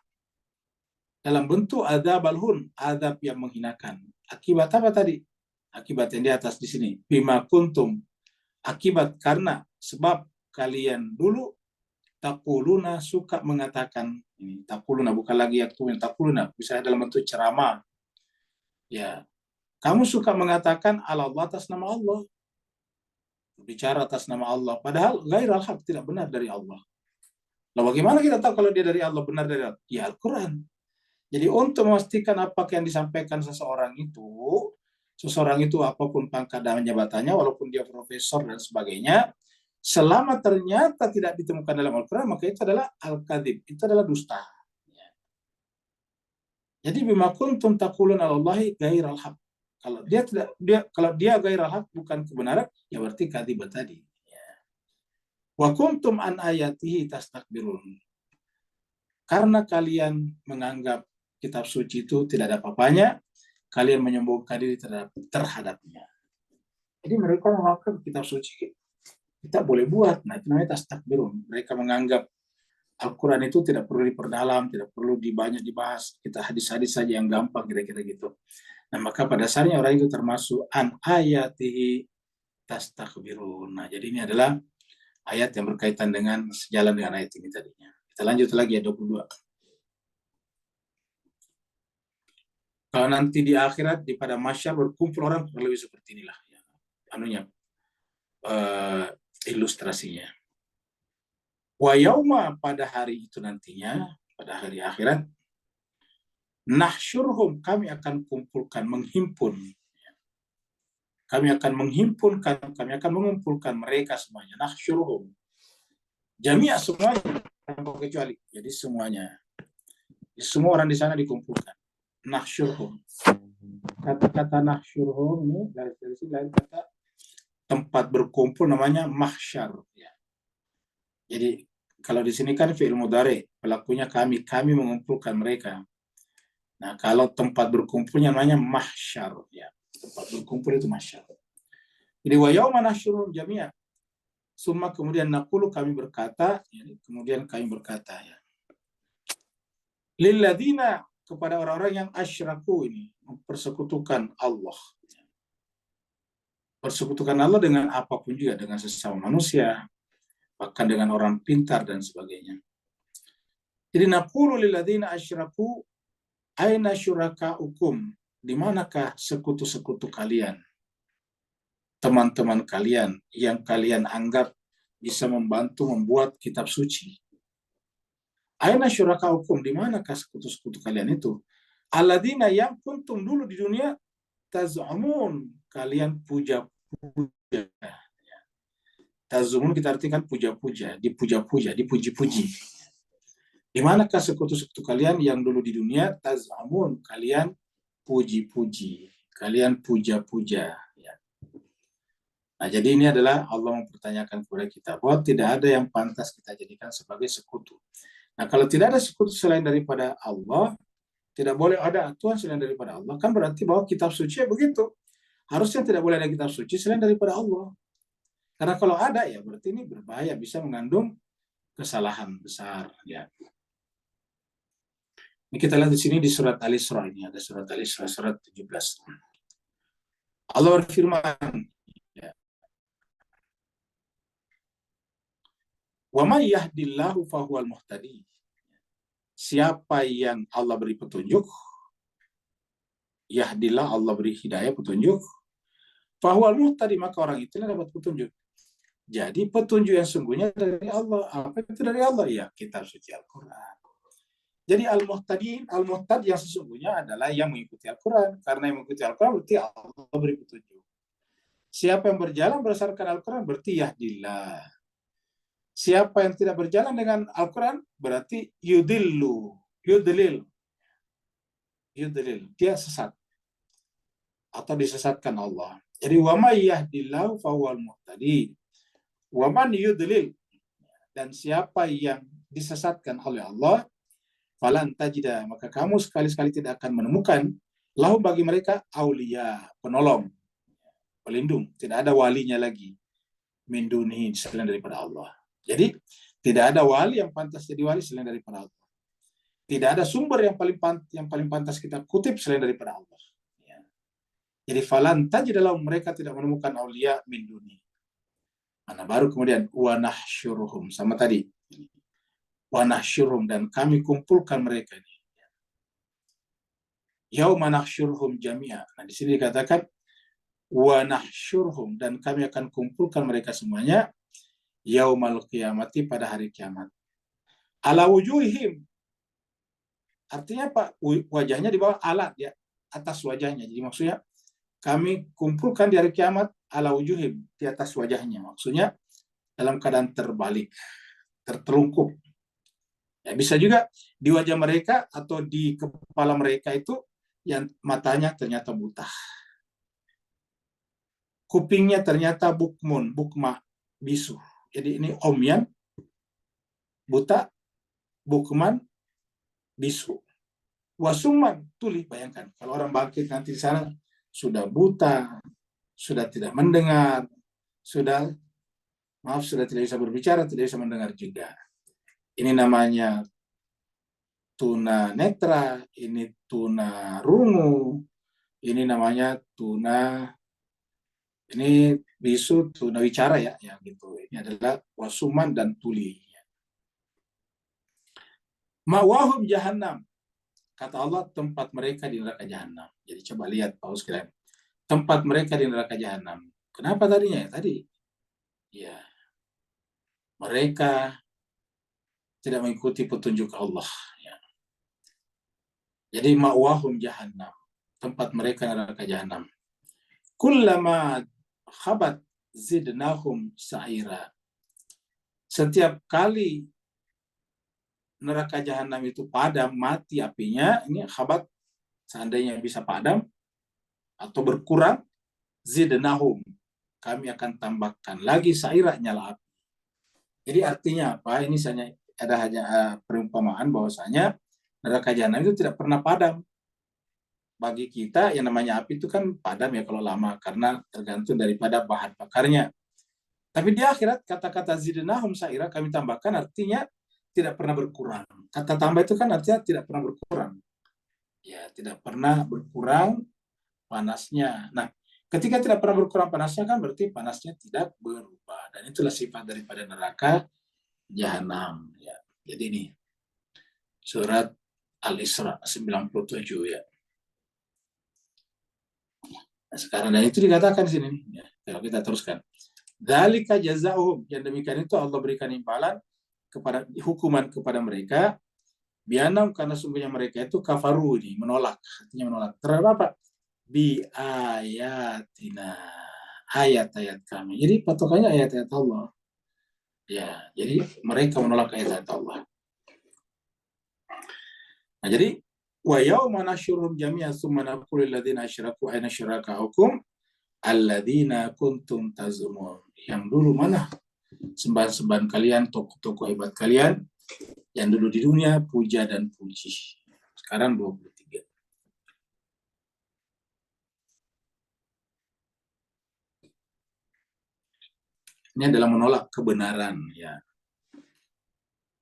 dalam bentuk adzabal khun, azab yang menghinakan. Akibat apa tadi? Akibat yang di atas di sini. Bima kuntum, akibat karena sebab kalian dulu taquluna, suka mengatakan, ini taquluna bukan lagi yaktubun, taquluna bisa dalam bentuk ceramah. Ya, kamu suka mengatakan Allah atas nama Allah, bicara atas nama Allah, padahal ghairal haq, tidak benar dari Allah. Lalu bagaimana kita tahu kalau dia dari Allah, benar dari Allah? Ya Al-Quran. Jadi untuk memastikan apakah yang disampaikan seseorang itu apapun pangkat dan jabatannya, walaupun dia profesor dan sebagainya, selama ternyata tidak ditemukan dalam Al-Quran, maka itu adalah al-kadhib, itu adalah dusta. Jadi bima kuntum taqulun 'alallahi ghairal haq. Kalau dia ghairal haq, bukan kebenaran, ya berarti kadhib tadi. Wa kuntum an ayatihi tastakbirun. Karena kalian menganggap kitab suci itu tidak ada apa-apanya, kalian menyombongkan diri terhadapnya. Jadi mereka menganggap kitab suci kita boleh buat. Nah, itu namanya tastakbirun. Mereka menganggap Al-Quran itu tidak perlu diperdalam, tidak perlu banyak dibahas. Kita hadis-hadis saja yang gampang, kira-kira gitu. Nah, maka pada dasarnya orang itu termasuk an ayatihi tastakbirun. Nah, jadi ini adalah ayat yang berkaitan dengan sejalan dengan ayat ini tadinya. Kita lanjut lagi ya 22. Kalau nanti di akhirat, pada masyar berkumpul orang, lebih seperti inilah. Ya. Ilustrasinya. Wa yauma, pada hari itu nantinya, pada hari akhirat, nahsyurhum, kami akan kumpulkan, menghimpun. Kami akan mengumpulkan mereka semuanya. Nahsyurhum. Jami'a, semuanya, tanpa kecuali. Jadi semuanya. Semua orang di sana dikumpulkan. Nahsyurhum. Kata-kata nahsyurhum ini dari sini lain kata tempat berkumpul, namanya mahsyar. Ya. Jadi kalau di sini kan fi'il mudhari, pelakunya kami mengumpulkan mereka. Nah, kalau tempat berkumpulnya namanya mahsyar, ya. Tempat berkumpul itu mahsyar. Jadi wa yauma nahsyuruhum jami'a. Summa, kemudian naqulu, kami berkata, ya. Lilladzina, kepada orang-orang yang asyraku, ini mempersekutukan Allah. Persekutukan Allah dengan apapun juga, dengan sesama manusia, bahkan dengan orang pintar dan sebagainya. Jadi naqulu lilladzina asyraku aina syurakaukum, di manakah sekutu-sekutu kalian, teman-teman kalian yang kalian anggap bisa membantu membuat kitab suci. Aina syurakaukum, di manakah sekutu-sekutu kalian itu? Alladzina, yang kuntum, dulu di dunia, taz'amun, kalian puja-puja. Tazumun kita artikan puja-puja, dipuja-puja, dipuji-puji. Di manakah sekutu-sekutu kalian yang dulu di dunia, taz'amun, kalian puji-puji, kalian puja-puja. Ya. Nah, jadi ini adalah Allah mempertanyakan kepada kita bahwa tidak ada yang pantas kita jadikan sebagai sekutu. Nah, kalau tidak ada sekutu selain daripada Allah, tidak boleh ada Tuhan selain daripada Allah, kan berarti bahwa kitab suci begitu. Harusnya tidak boleh ada kitab suci selain daripada Allah. Karena kalau ada, ya berarti ini berbahaya, bisa mengandung kesalahan besar. Ya. Ini kita lihat di sini di surat Al-Isra, ini ada surat Al-Isra, surat 17. Allah berfirman, ya. Wa may yahdillahu fahuwal muhtadi. Siapa yang Allah beri petunjuk, yahdillah, Allah beri hidayah, petunjuk, fahuwal muhtadi, maka orang itu dapat petunjuk. Jadi petunjuk yang sungguhnya dari Allah. Apa itu dari Allah? Ya, kitab suci Al-Quran. Jadi al-muhtad yang sesungguhnya adalah yang mengikuti Al-Quran. Karena yang mengikuti Al-Quran berarti Allah beri petunjuk. Siapa yang berjalan berdasarkan Al-Quran berarti yahdillah. Siapa yang tidak berjalan dengan Al-Quran berarti yudillu. Yudlil. Dia sesat. Atau disesatkan Allah. Jadi wa may yahdillahu fahuwal muhtadi. Wa man yudlil. Dan siapa yang disesatkan oleh Allah, falan tajida, maka kamu sekali-sekali tidak akan menemukan lahum, bagi mereka, aulia, penolong, pelindung. Tidak ada walinya lagi, min dunihi, selain daripada Allah. Jadi tidak ada wali yang pantas jadi wali selain daripada Allah. Tidak ada sumber yang paling pantas kita kutip selain daripada Allah. Ya. Jadi falan tajida lahum, mereka tidak menemukan aulia min dunihi. Nah, baru kemudian wa nahsyuruhum, sama tadi. Wa nahsyuruhum, dan kami kumpulkan mereka ini. Yauma nahsyuruhum jami'a. Nah, di sini dikatakan wa nahsyuruhum, dan kami akan kumpulkan mereka semuanya yaumal qiyamati, pada hari kiamat. Ala wujuhim. Artinya apa? Wajahnya di bawah alat ya, atas wajahnya. Jadi maksudnya kami kumpulkan di hari kiamat ala wujuhim, di atas wajahnya. Maksudnya dalam keadaan terbalik, tertelungkup. Ya, bisa juga di wajah mereka atau di kepala mereka itu yang matanya ternyata buta. Kupingnya ternyata bukma, bisu. Jadi ini omyan, buta, bukman, bisu. Wasuman, tuli, bayangkan. Kalau orang bangkit nanti di sana, sudah buta, sudah tidak mendengar, sudah tidak bisa berbicara, tidak bisa mendengar juga. Ini namanya tuna netra, ini tuna rungu, ini namanya ini bisu, tuna wicara ya gitu. Ini adalah wasuman dan tuli. Ma'wahum jahannam. Kata Allah, tempat mereka di neraka jahanam. Jadi coba lihat Paus sekalian. Tempat mereka di neraka jahanam. Kenapa tadinya? Tadi ya mereka tidak mengikuti petunjuk Allah ya. Jadi ma'wahum jahannam. Tempat mereka di neraka jahanam. Kullama khabat zidnahum sa'ira. Setiap kali neraka jahanam itu padam, mati apinya, ini khabat, seandainya bisa padam atau berkurang, zidnahum, kami akan tambahkan lagi sa'ira, nyala api. Jadi artinya apa? Ini hanya perumpamaan bahwasanya neraka jahanam itu tidak pernah padam. Bagi kita yang namanya api itu kan padam ya kalau lama, karena tergantung daripada bahan bakarnya. Tapi di akhirat kata-kata zidnahum sa'ira, kami tambahkan, artinya tidak pernah berkurang. Kata tambah itu kan artinya tidak pernah berkurang. Ya, tidak pernah berkurang panasnya. Nah, ketika tidak pernah berkurang panasnya kan berarti panasnya tidak berubah. Dan itulah sifat daripada neraka jahanam. Ya. Jadi ini surat Al-Isra 97 ya. Nah, sekarang dan itu dikatakan di sini. Ya, kalau kita teruskan. Dzalika jazaohum, yang demikian itu Allah berikan imbalan kepada hukuman kepada mereka bianam, karena sungguhnya mereka itu kafaru, ini menolak, artinya menolak terhadap apa? Bi ayatina, ayat-ayat kami. Jadi patokannya ayat-ayat Allah. Ya, jadi mereka menolak ayat-ayat Allah. Nah, jadi wa yauma nasyuruhum jami'an tsumma naqulu lil ladzina asyraku ayna syurakaukum alladzina kuntum tazumun. Yang dulu mana sembahan-sembahan kalian, tokoh-tokoh hebat kalian yang dulu di dunia, puja dan puji. Sekarang 23. Ini adalah menolak kebenaran ya.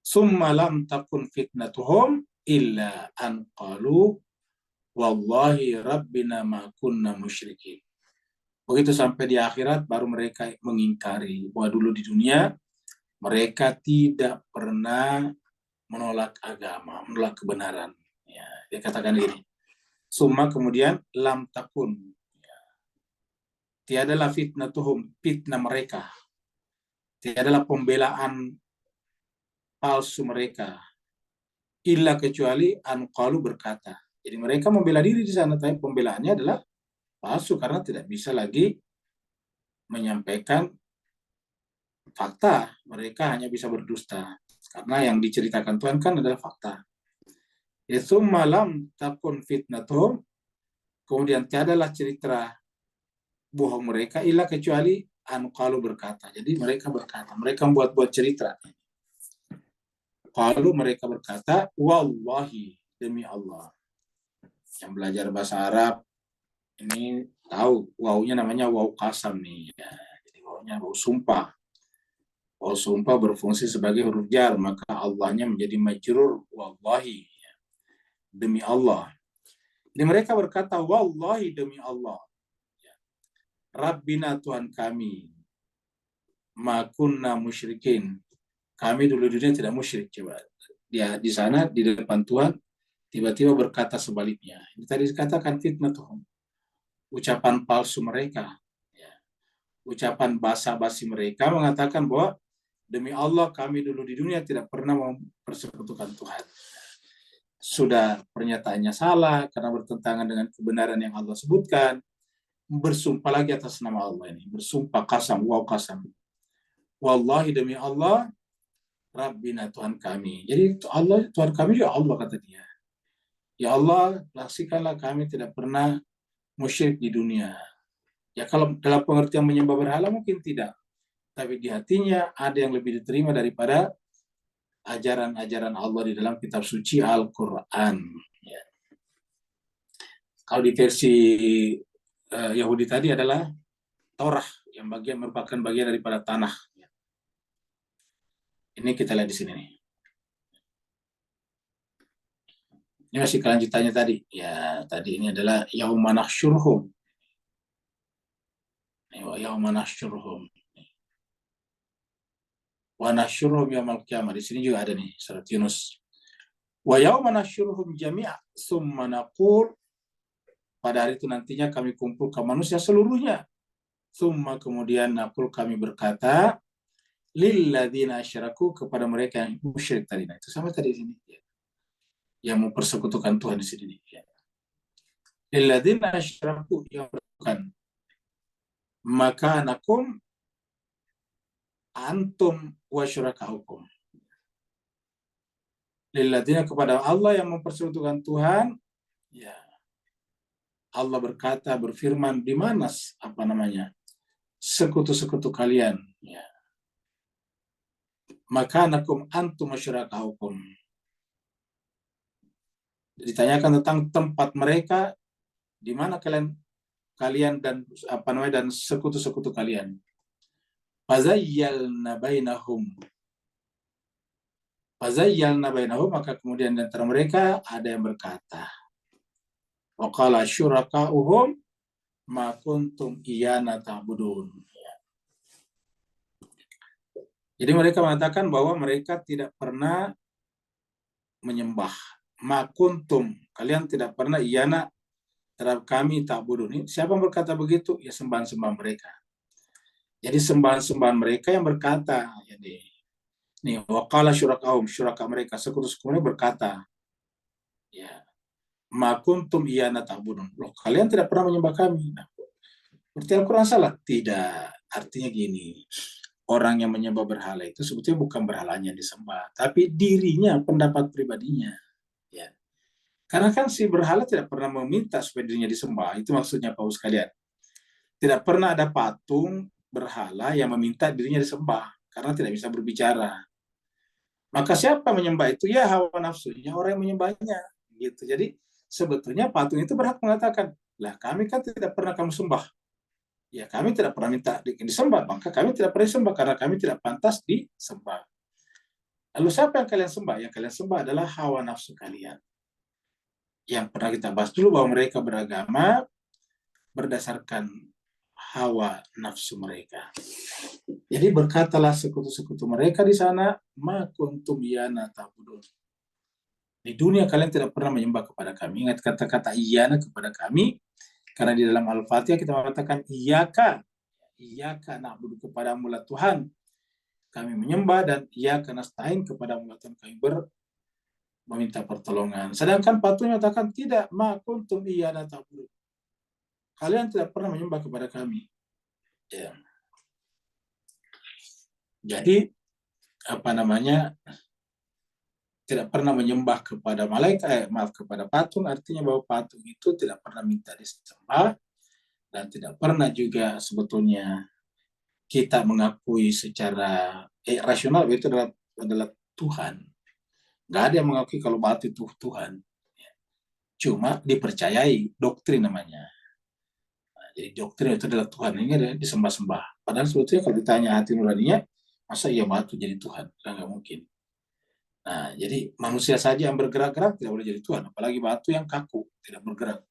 Summa lam takun fitnatuhum illa an qalu wallahi rabbina ma kunna musyrikin. Begitu sampai di akhirat baru mereka mengingkari bahwa dulu di dunia mereka tidak pernah menolak agama, menolak kebenaran. Ya, dia katakan ini. Summa kemudian lam takun. Ya. Tiadalah fitnatuhum, fitnah mereka. Tiadalah pembelaan palsu mereka. Illa kecuali anqalu berkata. Jadi mereka membela diri di sana, tapi pembelaannya adalah palsu karena tidak bisa lagi menyampaikan fakta. Mereka hanya bisa berdusta. Karena yang diceritakan Tuhan kan adalah fakta. Itu malam takun fitnatuhum, kemudian tiadalah cerita bohong mereka illa kecuali anqalu berkata. Jadi mereka berkata, mereka membuat-buat cerita. Kalau mereka berkata, wallahi, demi Allah. Yang belajar bahasa Arab ini tahu wawunya namanya waw kasam nih. Ya, jadi wawunya waw sumpah. Waw sumpah berfungsi sebagai huruf jar, maka Allahnya menjadi majrur wallahi, ya, demi Allah. Jadi mereka berkata wallahi, demi Allah. Ya. Rabbina, Tuhan kami, ma kunna musyrikin. Kami dulu dunia tidak musyrik. Coba dia di sana di depan Tuhan tiba-tiba berkata sebaliknya. Ini tadi dikatakan fitnah Tuhan. Ucapan palsu mereka, ya. Ucapan basa-basi mereka mengatakan bahwa demi Allah kami dulu di dunia tidak pernah mempersekutukan Tuhan. Sudah pernyataannya salah karena bertentangan dengan kebenaran yang Allah sebutkan. Bersumpah lagi atas nama Allah ini. Bersumpah kasam, wow kasam. Wallahi demi Allah, Rabbina Tuhan kami. Jadi Allah, Tuhan kami juga Allah kata dia. Ya Allah, pastikanlah kami tidak pernah musyrik di dunia. Ya kalau dalam pengertian menyembah berhala mungkin tidak. Tapi di hatinya ada yang lebih diterima daripada ajaran-ajaran Allah di dalam kitab suci Al-Quran. Ya. Kalau di versi Yahudi tadi adalah Torah yang merupakan bagian daripada tanah. Ya. Ini kita lihat di sini nih. Ini masih kelanjutannya tadi. Ya, tadi ini adalah yauma nahsyuruhum. Yauma nahsyuruhum. Wa nahsyuruhum yaumal qiyamah. Di sini juga ada nih surat Yunus. Wa yauma nahsyuruhum jami'a tsumma naqul, pada hari itu nantinya kami kumpulkan manusia seluruhnya. Tsumma kemudian naqul kami berkata lilladzina asyraku, kepada mereka yang musyrik tadi. Nah, itu sama tadi di sini. Yang mempersekutukan Tuhan di sini. Ya. Lilladzina asyraku, yang bukan. Maka anakum antum wa syurakaukum. Lilladzina, kepada Allah yang mempersekutukan Tuhan. Ya. Allah berkata, berfirman, di mana sekutu-sekutu kalian. Ya. Maka anakum antum wa syurakaukum. Ditanyakan tentang tempat mereka, di mana kalian dan dan sekutu-sekutu kalian. Fazayyalna bainahum, maka kemudian di antara mereka ada yang berkata, wa qala syurakauhum ma kuntum iyana ta'budun. Jadi mereka mengatakan bahwa mereka tidak pernah menyembah. Ma kuntum, kalian tidak pernah iyana terhadap kami ta'budun. Siapa yang berkata begitu? Ya sembahan-sembahan mereka. Jadi sembahan-sembahan mereka yang berkata, jadi nih waqala syurakahum, syuraka mereka, sekutu-sekutu berkata, ya ma kuntum iyana ta'budun. Loh, kalian tidak pernah menyembah kami. Nah, berarti Al-Quran salah? Tidak. Artinya gini, orang yang menyembah berhala itu sebetulnya bukan berhalanya yang disembah, tapi dirinya, pendapat pribadinya. Ya. Karena kan si berhala tidak pernah meminta supaya dirinya disembah. Itu maksudnya Paus sekalian. Tidak pernah ada patung berhala yang meminta dirinya disembah, karena tidak bisa berbicara. Maka siapa menyembah itu? Ya hawa nafsunya orang yang menyembahnya. Gitu. Jadi sebetulnya patung itu berhak mengatakan, lah kami kan tidak pernah kamu sembah. Ya kami tidak pernah minta disembah, maka kami tidak pernah disembah karena kami tidak pantas disembah. Lalu siapa yang kalian sembah? Yang kalian sembah adalah hawa nafsu kalian. Yang pernah kita bahas dulu bahwa mereka beragama berdasarkan hawa nafsu mereka. Jadi berkatalah sekutu-sekutu mereka di sana, ma kuntum iyana ta'budun. Di dunia kalian tidak pernah menyembah kepada kami. Ingat kata-kata iyana kepada kami, karena di dalam Al-Fatihah kita mengatakan iyaka na'budu, kepadamu lah Tuhan kami menyembah, dan iyaka nasta'in, kepadamu lah Tuhan kami meminta pertolongan. Sedangkan patungnya mengatakan tidak, ma kuntum iyana ta'budun. Kalian tidak pernah menyembah kepada kami. Ya. Jadi tidak pernah menyembah kepada kepada patung, artinya bahwa patung itu tidak pernah minta disembah, dan tidak pernah juga sebetulnya kita mengakui secara rasional itu adalah Tuhan. Nggak ada yang mengakui kalau batu itu Tuhan. Cuma dipercayai, doktrin namanya. Nah, jadi doktrin itu adalah Tuhan, ini ada disembah-sembah. Padahal sebetulnya kalau ditanya hati nuraninya, masa iya batu jadi Tuhan? Nggak mungkin. Nah, jadi manusia saja yang bergerak-gerak tidak boleh jadi Tuhan, apalagi batu yang kaku, tidak bergerak.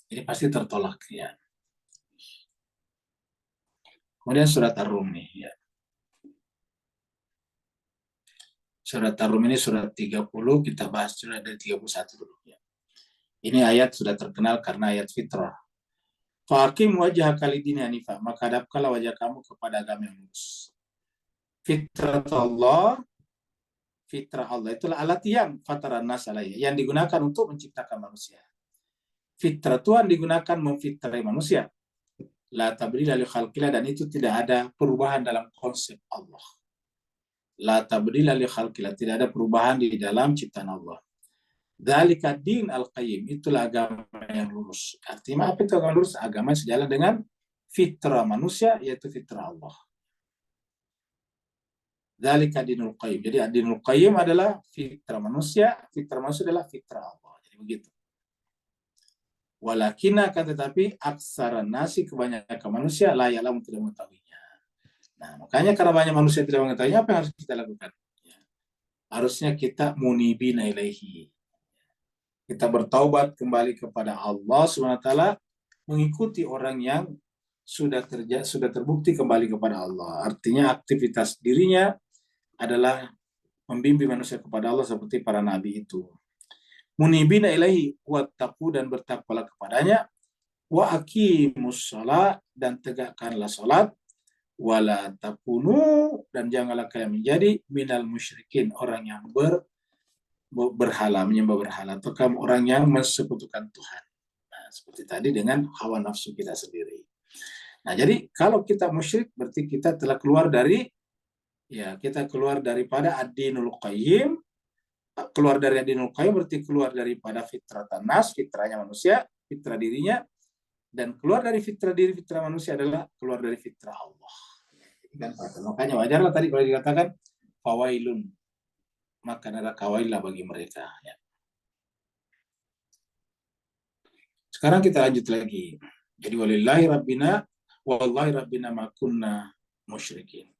Ini pasti tertolak. Ya. Kemudian surat Ar-Rum nih. Ya. Surat Ar-Rum ini surat 30, kita bahas surat dari 31 dulu. Ya. Ini ayat sudah terkenal karena ayat fitrah. Faqim wajah kalidini hanifah, maka hadapkanlah wajah kamu kepada agama yang lurus. Fitrat Allah, fitrah Allah itulah alat yang fataran nas alaihi, yang digunakan untuk menciptakan manusia. Fitrah Tuhan digunakan memfitrai manusia. La tabdila li khalqillah, dan itu tidak ada perubahan dalam konsep Allah. La tabdila li khalqillah, tidak ada perubahan di dalam ciptaan Allah. Dzalika din al-qayyim, itulah agama yang lurus. Artinya apa itu agama lurus? Agama sejalan dengan fitrah manusia, yaitu fitrah Allah. Dzalika dinul qayyim. Jadi dinul qayyim adalah fitrah manusia adalah fitrah Allah. Jadi begitu. Walakin akan tetapi aksaran nasi, kebanyakan manusia la ya'lamu, tidak mengetahuinya. Nah, makanya karena banyak manusia tidak mengetahuinya, apa yang harus kita lakukan? Ya. Harusnya kita munibina ilaihi. Kita bertaubat kembali kepada Allah SWT, mengikuti orang yang sudah terbukti kembali kepada Allah. Artinya aktivitas dirinya adalah membimbing manusia kepada Allah seperti para nabi itu. Munibina ilaihi wattaqu, dan bertakwalah kepadanya, wa aqimus shalah, dan tegakkanlah salat, wala takunu, dan janganlah kalian menjadi minal musyrikin, orang yang berhala, menyembah berhala, atau orang yang mensekutukan Tuhan. Nah, seperti tadi dengan hawa nafsu kita sendiri. Nah, jadi kalau kita musyrik berarti kita telah keluar dari, ya, kita keluar daripada ad-dinul qayyim. Keluar dari ad-dinul qayyim berarti keluar daripada fitrah nas, fitrahnya manusia, fitrah dirinya, dan keluar dari fitrah diri, fitrah manusia adalah keluar dari fitrah Allah. Makanya wajarlah tadi kalau dikatakan fawailun, maka ada kawailah bagi mereka. Ya. Sekarang kita lanjut lagi. Jadi wallahi rabbina ma kunna musyrikin.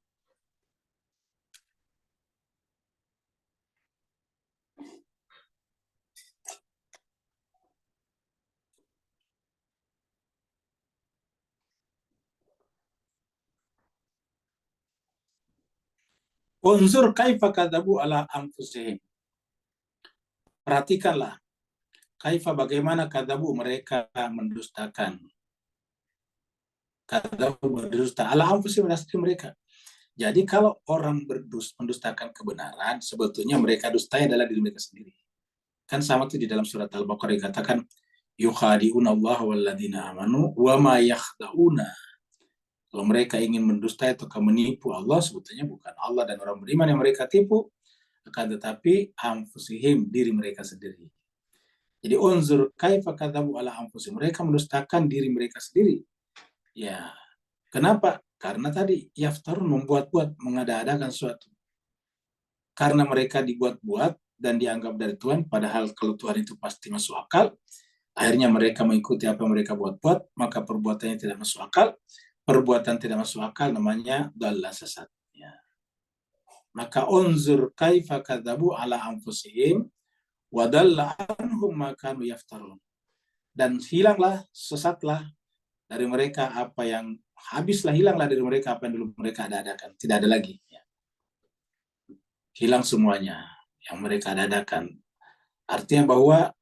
Unzur kaifa kadzabu ala anfusihim. Perhatikanlah kaifa, bagaimana kadzabu, mereka mendustakan. Kadzabu, berdusta ala anfusihim, mereka. Jadi kalau orang mendustakan kebenaran, sebetulnya mereka dustai adalah diri mereka sendiri. Kan sama itu di dalam surat Al-Baqarah dikatakan yukhadi'una Allah walladzina amanu wa ma yakhda'una. Kalau mereka ingin mendustai atau menipu Allah, sebetulnya bukan Allah dan orang beriman yang mereka tipu, akan tetapi anfusihim, diri mereka sendiri. Jadi unzur kaifa kadzabu ala anfusihim, mereka mendustakan diri mereka sendiri. Ya, kenapa? Karena tadi yaftarun, membuat-buat, mengada-adakan sesuatu. Karena mereka dibuat-buat dan dianggap dari Tuhan, padahal kalau Tuhan itu pasti masuk akal, akhirnya mereka mengikuti apa yang mereka buat-buat, maka perbuatannya tidak masuk akal. Perbuatan tidak masuk akal namanya dalla, sesat. Ya. Maka unzur kaifa kadzabu ala anfusihim wa dalla anhum ma kanu yaftarun. Dan hilanglah, sesatlah dari mereka apa yang, hilanglah dari mereka apa yang dulu mereka adakan. Tidak ada lagi. Ya. Hilang semuanya yang mereka adakan. Artinya bahwa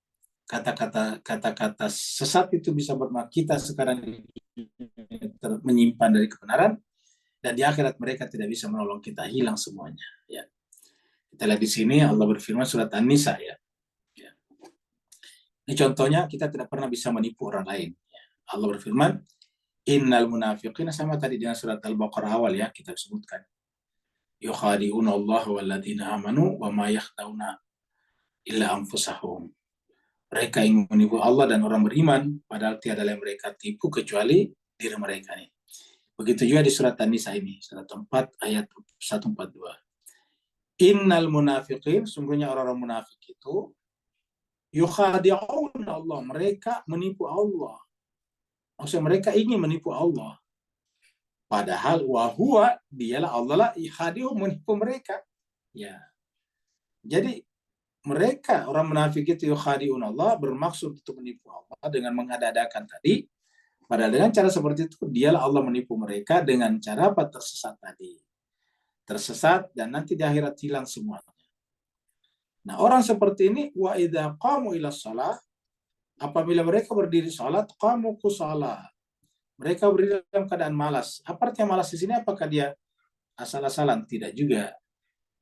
kata-kata sesat itu bisa bermakna kita sekarang menyimpan dari kebenaran, dan di akhirat mereka tidak bisa menolong kita, hilang semuanya. Ya. Kita lihat di sini Allah berfirman surat An-Nisa, ya. Ya. Ini contohnya kita tidak pernah bisa menipu orang lain. Ya. Allah berfirman, innal munafiqina, sama tadi dengan surat Al-Baqarah awal, ya, kita sebutkan. Yukhadi'una Allah walladzina amanu wa ma yakhda'una illa anfusahum. Mereka ingin menipu Allah dan orang beriman, padahal tiada yang mereka tipu kecuali diri mereka nih. Begitu juga di surat An-Nisa ini, surat 4 ayat 142. Innal munafiqin, sungguhnya orang-orang munafik itu yukhadi'un Allah, mereka menipu Allah. Maksudnya mereka ingin menipu Allah. Padahal wahuwa, dialah Allah lah yukhadi'un, menipu mereka. Ya. Jadi mereka, orang munafik itu yukhadi'un Allah, bermaksud untuk menipu Allah dengan mengada-adakan tadi. Padahal dengan cara seperti itu, dialah Allah menipu mereka dengan cara apa? Tersesat tadi. Tersesat dan nanti di akhirat hilang semuanya. Nah, orang seperti ini, wa idza qamu ila shalah, apabila mereka berdiri salat, qamu kusala. Mereka berdiri dalam keadaan malas. Apa artinya malas di sini? Apakah dia asal-asalan, tidak juga.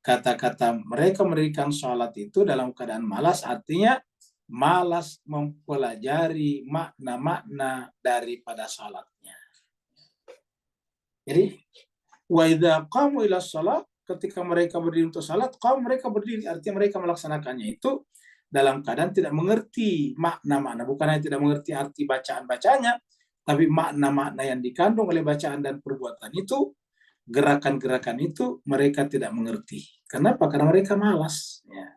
Kata-kata mereka mendirikan sholat itu dalam keadaan malas, artinya malas mempelajari makna-makna daripada sholatnya. Jadi, wa idza qamu ila sholat, ketika mereka berdiri untuk sholat, mereka berdiri, artinya mereka melaksanakannya itu dalam keadaan tidak mengerti makna-makna, bukan hanya tidak mengerti arti bacaan-bacanya, tapi makna-makna yang dikandung oleh bacaan dan perbuatan itu, gerakan-gerakan itu mereka tidak mengerti. Kenapa? Karena mereka malas. Ya.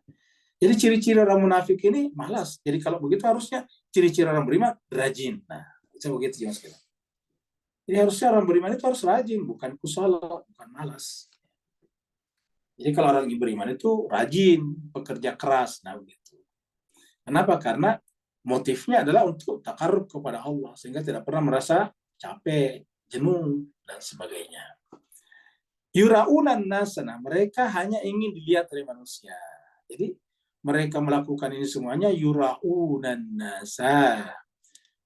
Jadi ciri-ciri orang munafik ini malas. Jadi kalau begitu harusnya ciri-ciri orang beriman rajin. Nah, itu begitu Mas. Jadi harusnya orang beriman itu harus rajin, bukan kusala, bukan malas. Jadi kalau orang beriman itu rajin, bekerja keras. Nah begitu. Kenapa? Karena motifnya adalah untuk takarrub kepada Allah, sehingga tidak pernah merasa capek, jenuh, dan sebagainya. Yura'unan nasana, mereka hanya ingin dilihat oleh manusia. Jadi mereka melakukan ini semuanya yura'unan nasa.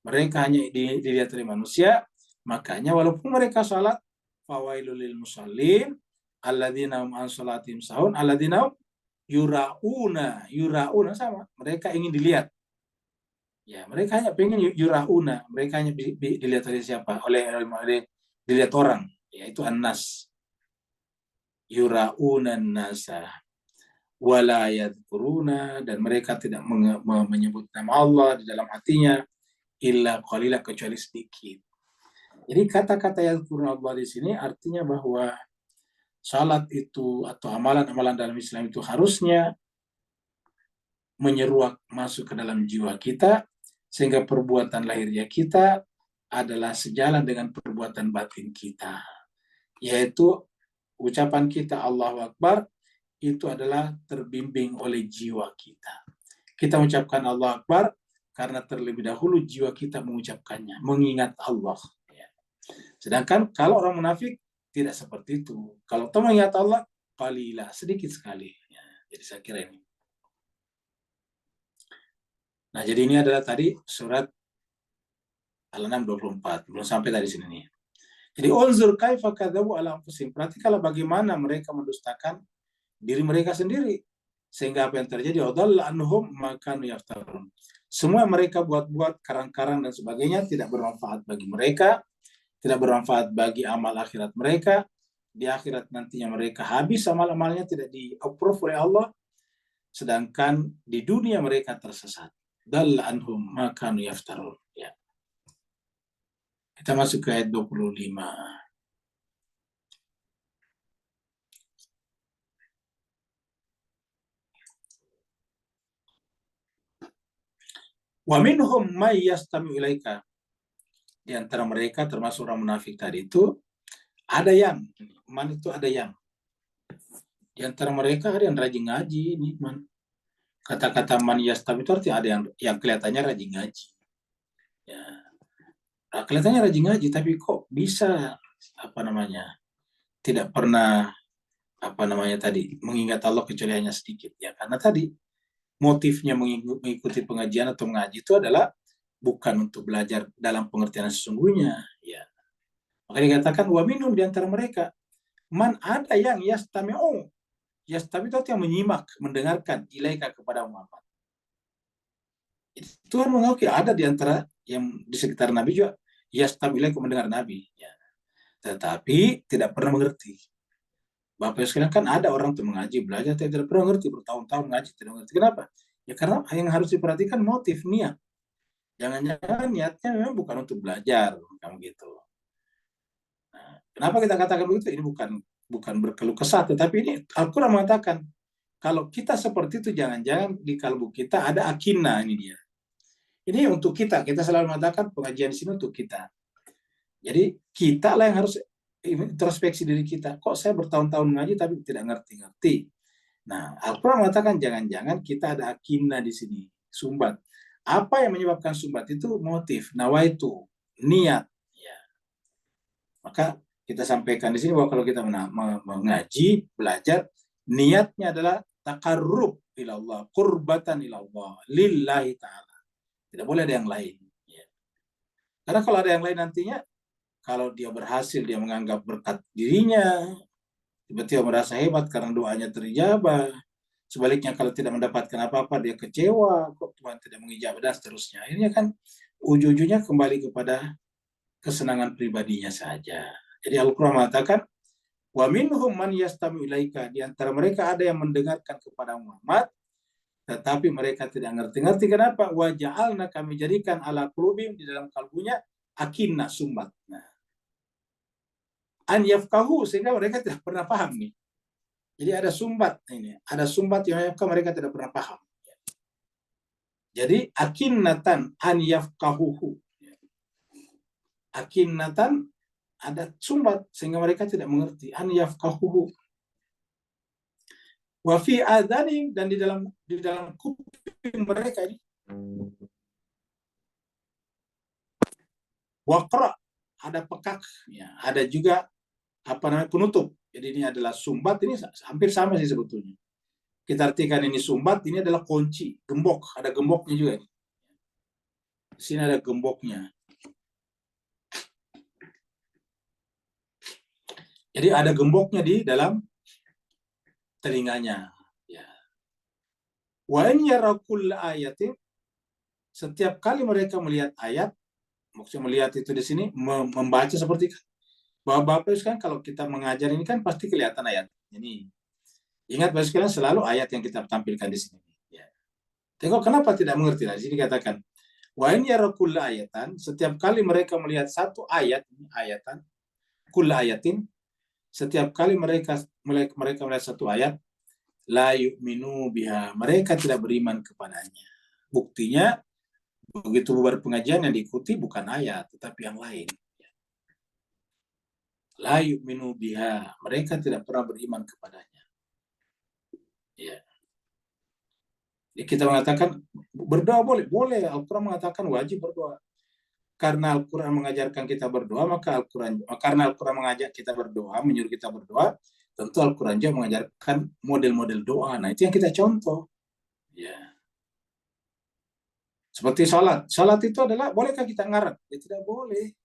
Mereka hanya dilihat oleh manusia, makanya walaupun mereka salat, fawailul lil musallin alladzina hum an salatihim sahun alladzina hum yura'una sama. Mereka ingin dilihat. Ya, mereka hanya pengen yura'una, mereka hanya dilihat oleh siapa? Oleh dilihat orang, yaitu an-nas. Yura'unan nasa wala yadhkuruna, dan mereka tidak menyebut nama Allah di dalam hatinya illa qalila, kecuali sedikit. Jadi kata-kata yadhkuruna Allah di sini artinya bahwa salat itu atau amalan-amalan dalam Islam itu harusnya menyeruak masuk ke dalam jiwa kita, sehingga perbuatan lahirnya kita adalah sejalan dengan perbuatan batin kita, yaitu ucapan kita Allahu Akbar itu adalah terbimbing oleh jiwa kita. Kita mengucapkan Allahu Akbar karena terlebih dahulu jiwa kita mengucapkannya, mengingat Allah. Sedangkan kalau orang munafik tidak seperti itu. Kalau kita mengingat Allah, qalila, sedikit sekali. Jadi saya kira ini. Nah, jadi ini adalah tadi surat Al-An'am 24. Belum sampai tadi sini nih. Jadi unzur kaifa kadzabu ala anfusihim. Perhatikanlah bagaimana mereka mendustakan diri mereka sendiri. Sehingga apa yang terjadi? Adalla anhum ma kanu yaftarun. Semua mereka buat-buat karang-karang dan sebagainya tidak bermanfaat bagi mereka, tidak bermanfaat bagi amal akhirat mereka. Di akhirat nantinya mereka habis amal-amalnya, tidak di-approve oleh Allah. Sedangkan di dunia mereka tersesat. Dalla anhum ma kanu yaftarun. Ya. Kita masuk ke ayat 25. Wa minhum may yastami ilaika. Di antara mereka termasuk orang munafik tadi itu ada yang man itu ada yang di antara mereka ada yang rajin ngaji ini man. Kata-kata man yastami itu artinya ada yang kelihatannya rajin ngaji. Ya. Nah, kelihatannya rajin ngaji tapi kok bisa tidak pernah tadi mengingat Allah kecuali hanya sedikit, ya karena tadi motifnya mengikuti pengajian atau mengaji itu adalah bukan untuk belajar dalam pengertian sesungguhnya, ya. Maka dikatakan wa minhum, di antara mereka man, ada yang yastami'u. Yastami itu yang menyimak, mendengarkan ilaika kepada Muhammad. Tuhan mengakui ada di antara yang di sekitar Nabi juga yastami ilaika, mendengar Nabi, ya. Tetapi tidak pernah mengerti. Bapak sekalian, kan ada orang tuh mengaji, belajar, tidak pernah mengerti, bertahun-tahun mengaji, tidak mengerti. Kenapa? Ya karena yang harus diperhatikan motif, niat. Jangan-jangan niatnya memang bukan untuk belajar, kamu gitu. Nah, kenapa kita katakan begitu? Ini bukan berkeluh kesah, tetapi ini Al-Quran mengatakan kalau kita seperti itu, jangan-jangan di kalbu kita ada akinah, ini dia. Ini untuk kita selalu mengatakan pengajian di sini untuk kita. Jadi kita lah yang harus introspeksi diri kita. Kok saya bertahun-tahun mengaji tapi tidak ngerti-ngerti. Nah, Al-Quran mengatakan jangan-jangan kita ada akinah di sini, sumbat. Apa yang menyebabkan sumbat itu? Motif, nawaitu, niat. Ya. Maka kita sampaikan di sini bahwa kalau kita mengaji, belajar, niatnya adalah takarrub ilallah, qurbatan ilallah, lillahi ta'ala. Tidak boleh ada yang lain. Ya. Karena kalau ada yang lain nantinya, kalau dia berhasil, dia menganggap berkat dirinya, tiba-tiba merasa hebat karena doanya terijabah. Sebaliknya kalau tidak mendapatkan apa-apa dia kecewa, kok Tuhan tidak mengijabah dan seterusnya. Akhirnya kan ujung-ujungnya kembali kepada kesenangan pribadinya saja. Jadi Al-Quran mengatakan, wa minhum man yastami'u ilaika, di antara mereka ada yang mendengarkan kepada Muhammad, tetapi mereka tidak ngerti-ngerti. Kenapa? Wa ja'alna, kami jadikan ala qulubihim, di dalam kalbunya akinna, sumbat. Nah, an yafqahu, sehingga mereka tidak pernah paham nih. Jadi ada sumbat ini, ada sumbat yang mereka tidak pernah paham. Jadi akinnatan an yafqahuhu. Akinnatan ada sumbat sehingga mereka tidak mengerti. An yafqahuhu. Wa fi adani, dan di dalam kuping mereka ini. Waqra, ada pekak, ya, ada juga penutup. Jadi ini adalah sumbat, ini hampir sama sih sebetulnya. Kita artikan ini sumbat, ini adalah kunci, gembok, ada gemboknya juga. Di sini ada gemboknya. Jadi ada gemboknya di dalam telinganya. Ya. Wa in yara kulla ayatin, setiap kali mereka melihat ayat, maksudnya melihat itu di sini membaca seperti Bapak-bapak kan kalau kita mengajar ini kan pasti kelihatan ayat. Ini ingat Bapak sekalian, selalu ayat yang kita tampilkan di sini. Ya. Tengok kenapa tidak mengerti. Di sini dikatakan wa in yara kulla ayatan, setiap kali mereka melihat satu ayat, ayatan kulla ayatin, setiap kali mereka melihat satu ayat, la yu'minu biha, mereka tidak beriman kepadanya. Buktinya begitu bubar pengajian yang diikuti bukan ayat tetapi yang lain. La yu'minu biha, mereka tidak pernah beriman kepadanya. Ya. Jadi kita mengatakan berdoa boleh. Al-Quran mengatakan wajib berdoa. Karena Al-Quran mengajarkan kita berdoa, maka karena Al-Quran mengajak kita berdoa, menyuruh kita berdoa, tentu Al-Quran juga mengajarkan model-model doa. Nah, itu yang kita contoh. Ya. Seperti salat. Salat itu adalah, bolehkah kita ngarang? Ya tidak boleh.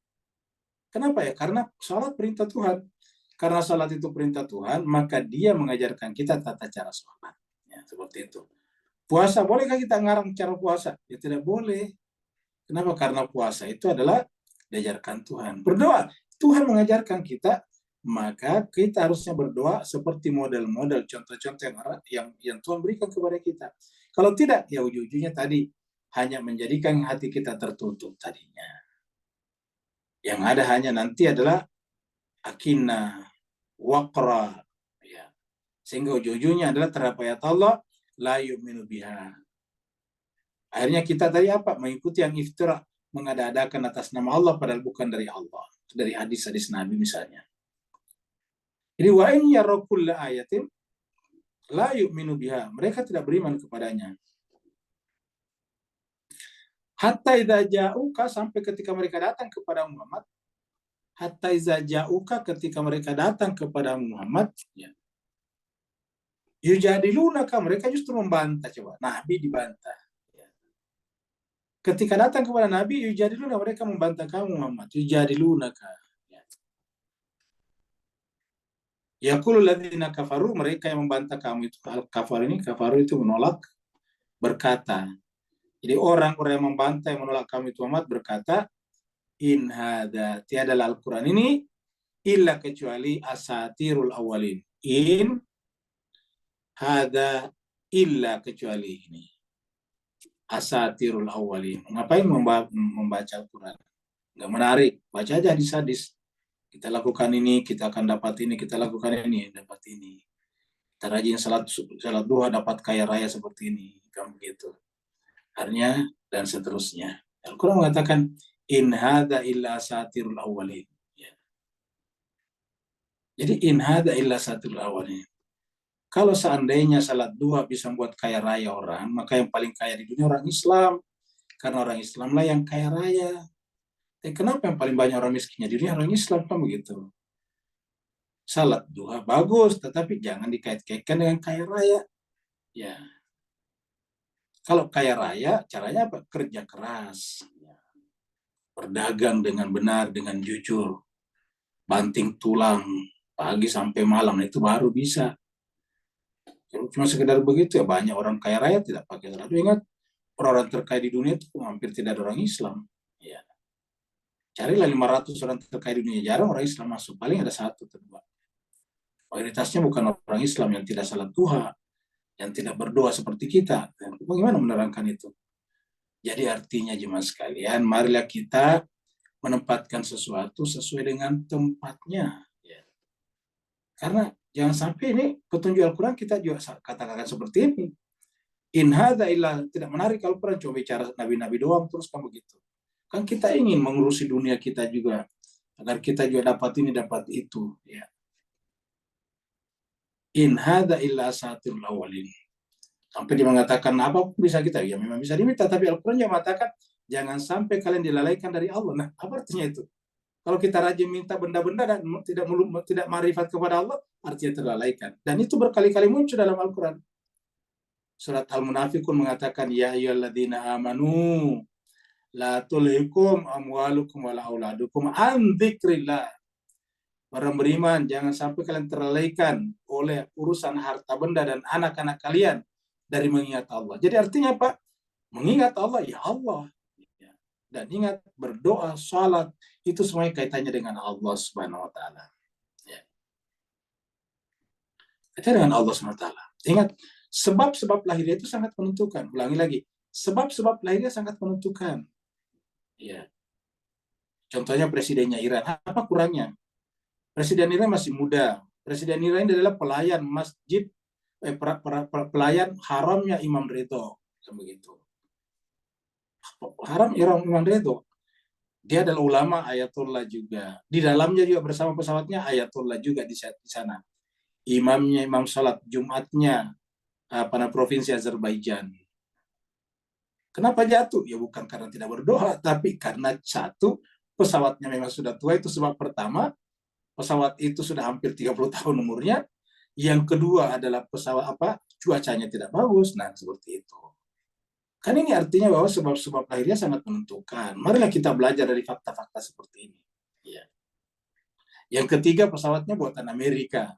Kenapa ya? Karena salat perintah Tuhan. Karena salat itu perintah Tuhan, maka dia mengajarkan kita tata cara salat. Ya, seperti itu. Puasa, bolehkah kita ngarang cara puasa? Ya tidak boleh. Kenapa? Karena puasa itu adalah diajarkan Tuhan. Berdoa, Tuhan mengajarkan kita, maka kita harusnya berdoa seperti model-model, contoh-contoh yang Tuhan berikan kepada kita. Kalau tidak, ya ujung-ujungnya tadi hanya menjadikan hati kita tertutup tadinya. Yang ada hanya nanti adalah akinna, waqra, ya. Sehingga ujung-ujungnya adalah terhadap ayat Allah, la yu'minu biha. Akhirnya kita tadi apa? Mengikuti yang iftira, mengada-adakan atas nama Allah padahal bukan dari Allah. Dari hadis-hadis Nabi misalnya. Jadi wa in yara kulla ayatin la yu'minu biha, mereka tidak beriman kepadanya. Hatta idza ja'uka, sampai ketika mereka datang kepada Muhammad. Hatta idza ja'uka, ketika mereka datang kepada Muhammad, ya. Yujadilunaka, mereka justru membantah. Coba Nabi dibantah. Ya. Ketika datang kepada Nabi, yujadiluna, mereka membantah kamu Muhammad. Yujadilunaka. Ya. Yaqulul ladzina kafaru, mereka yang membantah kamu itu, kafaru itu menolak, berkata. Jadi orang-orang yang membantah, yang menolak kamu itu Muhammad berkata, in hadza, tiadalah Al-Quran ini illa kecuali asatirul awalin. In hadza illa, kecuali ini asatirul awalin. Ngapain membaca Al-Quran? Nggak menarik, baca aja hadis-hadis. Kita lakukan ini, kita akan dapat ini, kita lakukan ini, dapat ini. Kita rajin salat duha, dapat kaya raya seperti ini, kan begitu. Artinya dan seterusnya. Al-Quran mengatakan in hadza illa asatirul awwalin. Ya. Jadi in hadza illa asatirul awwalin. Kalau seandainya salat duha bisa membuat kaya raya orang, maka yang paling kaya di dunia orang Islam. Karena orang Islam lah yang kaya raya. Kenapa yang paling banyak orang miskinnya di dunia orang Islam, kan begitu? Salat duha bagus, tetapi jangan dikait-kaitkan dengan kaya raya. Ya. Kalau kaya raya, caranya apa? Kerja keras. Berdagang dengan benar, dengan jujur. Banting tulang. pagi sampai malam, itu baru bisa. Kalau cuma sekedar begitu ya banyak orang kaya raya tidak pakai sholat. Ingat, orang-orang terkaya di dunia itu hampir tidak ada orang Islam. Ya. Carilah 500 orang terkaya di dunia, jarang orang Islam masuk, paling ada satu atau dua. Mayoritasnya bukan orang Islam yang tidak salat duha, yang tidak berdoa seperti kita. Bagaimana menerangkan itu? Jadi artinya jemaah sekalian, marilah kita menempatkan sesuatu sesuai dengan tempatnya. Ya. Karena jangan sampai ini petunjuk Al-Quran kita juga katakan seperti ini. In hadza illa, tidak menarik Al-Quran, cuma bicara nabi-nabi doang terus kan begitu. Kan kita ingin mengurusi dunia kita juga, agar kita juga dapat ini dapat itu. Ya. In hadza illa asatirul awwalin. Sampai dia mengatakan apa bisa kita, ya memang bisa diminta, tapi Al-Quran yang mengatakan jangan sampai kalian dilalaikan dari Allah. Nah, apa artinya itu? Kalau kita rajin minta benda-benda dan tidak marifat kepada Allah, artinya terlalaikan. Dan itu berkali-kali muncul dalam Al-Quran. Surat Al-Munafiqun mengatakan, ya ayyuhalladzina amanu la tulhikum amwalukum wala auladukum an dzikrillah. Orang beriman, jangan sampai kalian terlalaikan oleh urusan harta benda dan anak-anak kalian dari mengingat Allah. Jadi artinya apa? Mengingat Allah, ya Allah. Dan ingat, berdoa, salat, itu semuanya kaitannya dengan Allah Subhanahu wa Ta'ala. Ya. Kaitannya dengan Allah Subhanahu wa Ta'ala. Ingat, sebab-sebab lahirnya itu sangat menentukan. Ulangi lagi, sebab-sebab lahirnya sangat menentukan. Ya. Contohnya presidennya Iran, apa kurangnya? Presiden Iran masih muda. Presiden Iran adalah pelayan masjid, pelayan haramnya Imam Ridho. Begitu. Haram Imam Ridho. Dia adalah ulama ayatullah juga. Di dalamnya juga bersama pesawatnya ayatullah juga di sana. Imamnya imam salat Jumatnya pada provinsi Azerbaijan. Kenapa jatuh? Ya bukan karena tidak berdoa, tapi karena satu, pesawatnya memang sudah tua, itu sebab pertama. Pesawat itu sudah hampir 30 tahun umurnya. Yang kedua adalah pesawat cuacanya tidak bagus. Nah, seperti itu. Kan ini artinya bahwa sebab-sebab lahirnya sangat menentukan. Marilah kita belajar dari fakta-fakta seperti ini. Ya. Yang ketiga, pesawatnya buatan Amerika.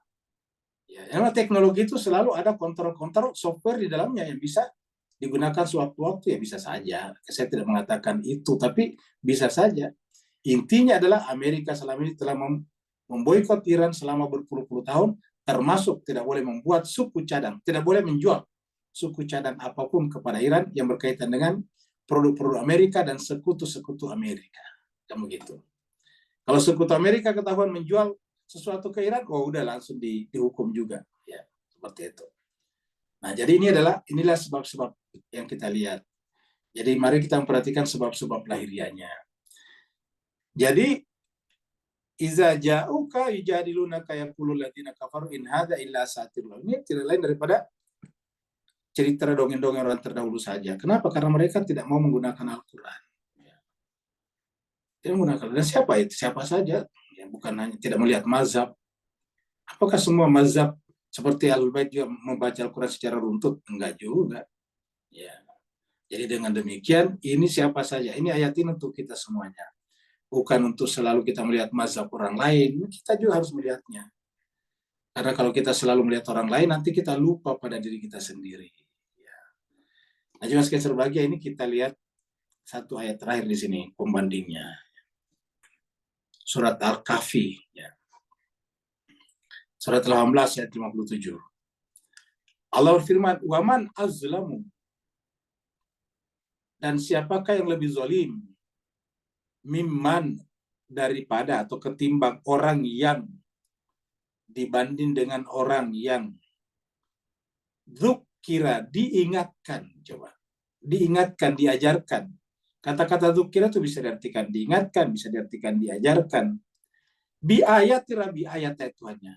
Ya, karena teknologi itu selalu ada kontrol-kontrol software di dalamnya yang bisa digunakan sewaktu-waktu, ya bisa saja. Saya tidak mengatakan itu, tapi bisa saja. Intinya adalah Amerika selama ini telah memboikot Iran selama berpuluh-puluh tahun, termasuk tidak boleh membuat suku cadang, tidak boleh menjual suku cadang apapun kepada Iran yang berkaitan dengan produk-produk Amerika dan sekutu-sekutu Amerika. Kan begitu. Kalau sekutu Amerika ketahuan menjual sesuatu ke Iran, udah langsung dihukum juga. Ya, seperti itu. Nah, jadi inilah sebab-sebab yang kita lihat. Jadi mari kita memperhatikan sebab-sebab lahirianya. Jadi iza ja'uka yujadilunaka yaqulul ladzina kafaru in hadza illa asatirul. Ini tidak lain daripada cerita dongeng-dongeng orang terdahulu saja. Kenapa? Karena mereka tidak mau menggunakan Al-Quran. Tidak menggunakan. Dan siapa itu? Siapa saja. Ya, bukan hanya tidak melihat mazhab. Apakah semua mazhab seperti Ahlul Bait juga membaca Al-Quran secara runtut? Enggak juga. Ya. Jadi dengan demikian, ini siapa saja. Ini ayat ini untuk kita semuanya. Bukan untuk selalu kita melihat mazhab orang lain, kita juga harus melihatnya. Karena kalau kita selalu melihat orang lain, nanti kita lupa pada diri kita sendiri. Ya. Nah, cuma sekian berbahagia ini kita lihat satu ayat terakhir di sini, pembandingnya. Surat Al-Kahfi. Ya. Surat 18 ayat 57. Allah berfirman, "Waman azlamu." Dan siapakah yang lebih zalim? Mimman, daripada atau ketimbang orang yang dibanding dengan orang yang dzukira, diingatkan. Coba, diingatkan, diajarkan. Kata-kata dzukira itu bisa diartikan diingatkan, bisa diartikan diajarkan. Bi ayat Tuhannya.